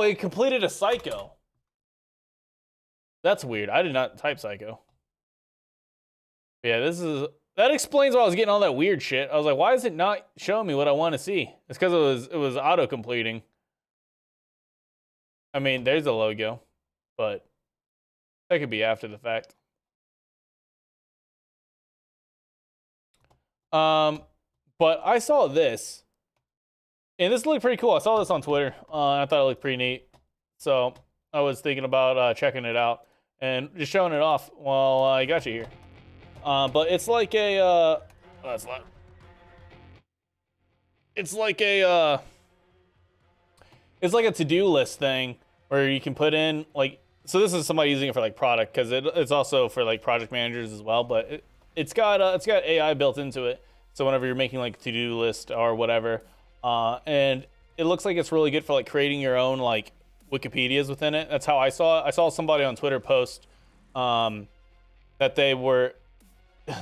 it completed a Psycho. That's weird. I did not type Psycho. Yeah, that explains why I was getting all that weird shit. I was like, why is it not showing me what I want to see? It's because it was auto completing. I mean, there's the logo, but that could be after the fact. But I saw this, and this looked pretty cool. I saw this on Twitter. I thought it looked pretty neat, so I was thinking about checking it out and just showing it off while I got you here. But it's like a oh, that's loud. It's like a to-do list thing where you can put in like, so this is somebody using it for like product, because it's also for like project managers as well, but it's got AI built into it. So whenever you're making like a to-do list or whatever, and it looks like it's really good for like creating your own like Wikipedias within it. That's how I saw it. I saw somebody on Twitter post that they were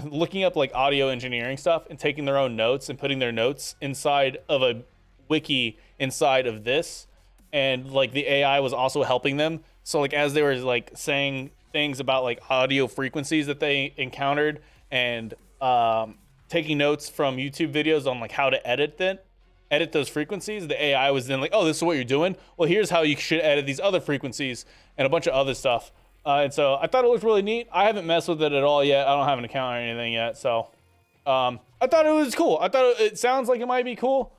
looking up like audio engineering stuff and taking their own notes and putting their notes inside of a wiki inside of this, and like the AI was also helping them. So like as they were like saying things about like audio frequencies that they encountered, and taking notes from YouTube videos on like how to edit those frequencies, the AI was then like, oh, this is what you're doing? Well, here's how you should edit these other frequencies and a bunch of other stuff. And so I thought it looked really neat. I haven't messed with it at all yet. I don't have an account or anything yet. So I thought it was cool. I thought it sounds like it might be cool.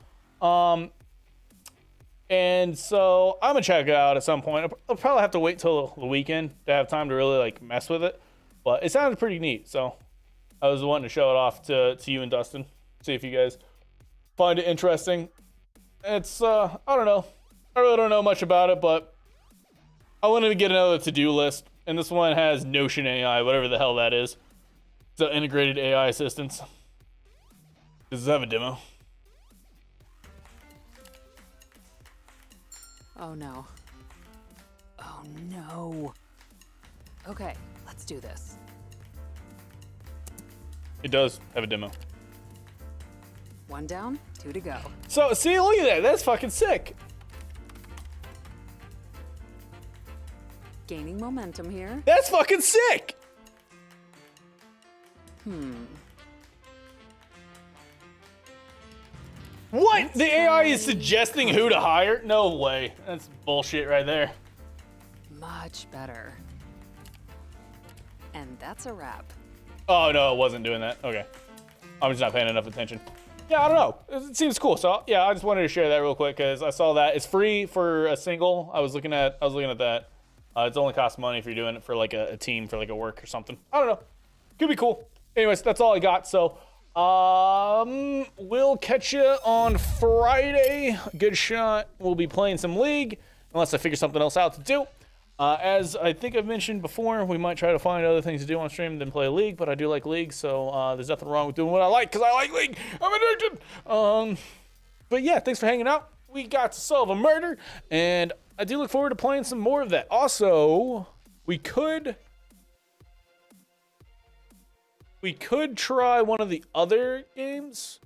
And so I'm gonna check it out at some point. I'll probably have to wait till the weekend to have time to really like mess with it. But it sounded pretty neat. So I was wanting to show it off to you and Dustin. See if you guys find it interesting. It's I don't know. I really don't know much about it, but I wanted to get another to-do list. And this one has Notion AI, whatever the hell that is. It's an integrated AI assistance. Does it have a demo? Oh no. Oh no. Okay, let's do this. It does have a demo. 1 down, 2 to go. So, see, look at that. That's fucking sick. Gaining momentum here. That's fucking sick. What? The AI is suggesting who to hire? No way. That's bullshit right there. Much better. And that's a wrap. Oh, no, it wasn't doing that. Okay. I'm just not paying enough attention. Yeah, I don't know. It seems cool. So, yeah, I just wanted to share that real quick because I saw that. It's free for a single. I was looking at that. It's only costs money if you're doing it for like a team, for like a work or something. I don't know. Could be cool. Anyways, that's all I got. So, we'll catch you on Friday. Good shot. We'll be playing some League, unless I figure something else out to do. As I think I've mentioned before, we might try to find other things to do on stream than play League, but I do like League, so there's nothing wrong with doing what I like, because I like League. I'm addicted. But yeah, thanks for hanging out. We got to solve a murder, and I do look forward to playing some more of that. Also, we could try one of the other games,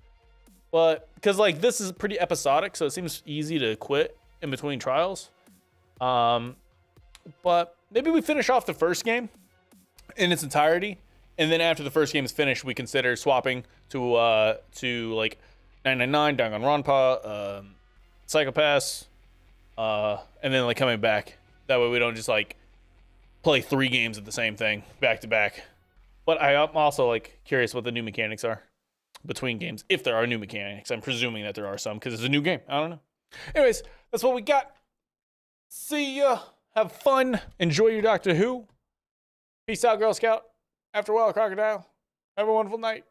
but because like this is pretty episodic, so it seems easy to quit in between trials. But maybe we finish off the first game in its entirety, and then after the first game is finished, we consider swapping to like 999, Danganronpa, Psychopaths, and then like coming back. That way we don't just like play 3 games of the same thing back to back. But I'm also like curious what the new mechanics are. between games, if there are new mechanics. I'm presuming that there are some because it's a new game. I don't know. Anyways, that's what we got. See ya. Have fun. Enjoy your Doctor Who. Peace out, Girl Scout. After a while, Crocodile. Have a wonderful night.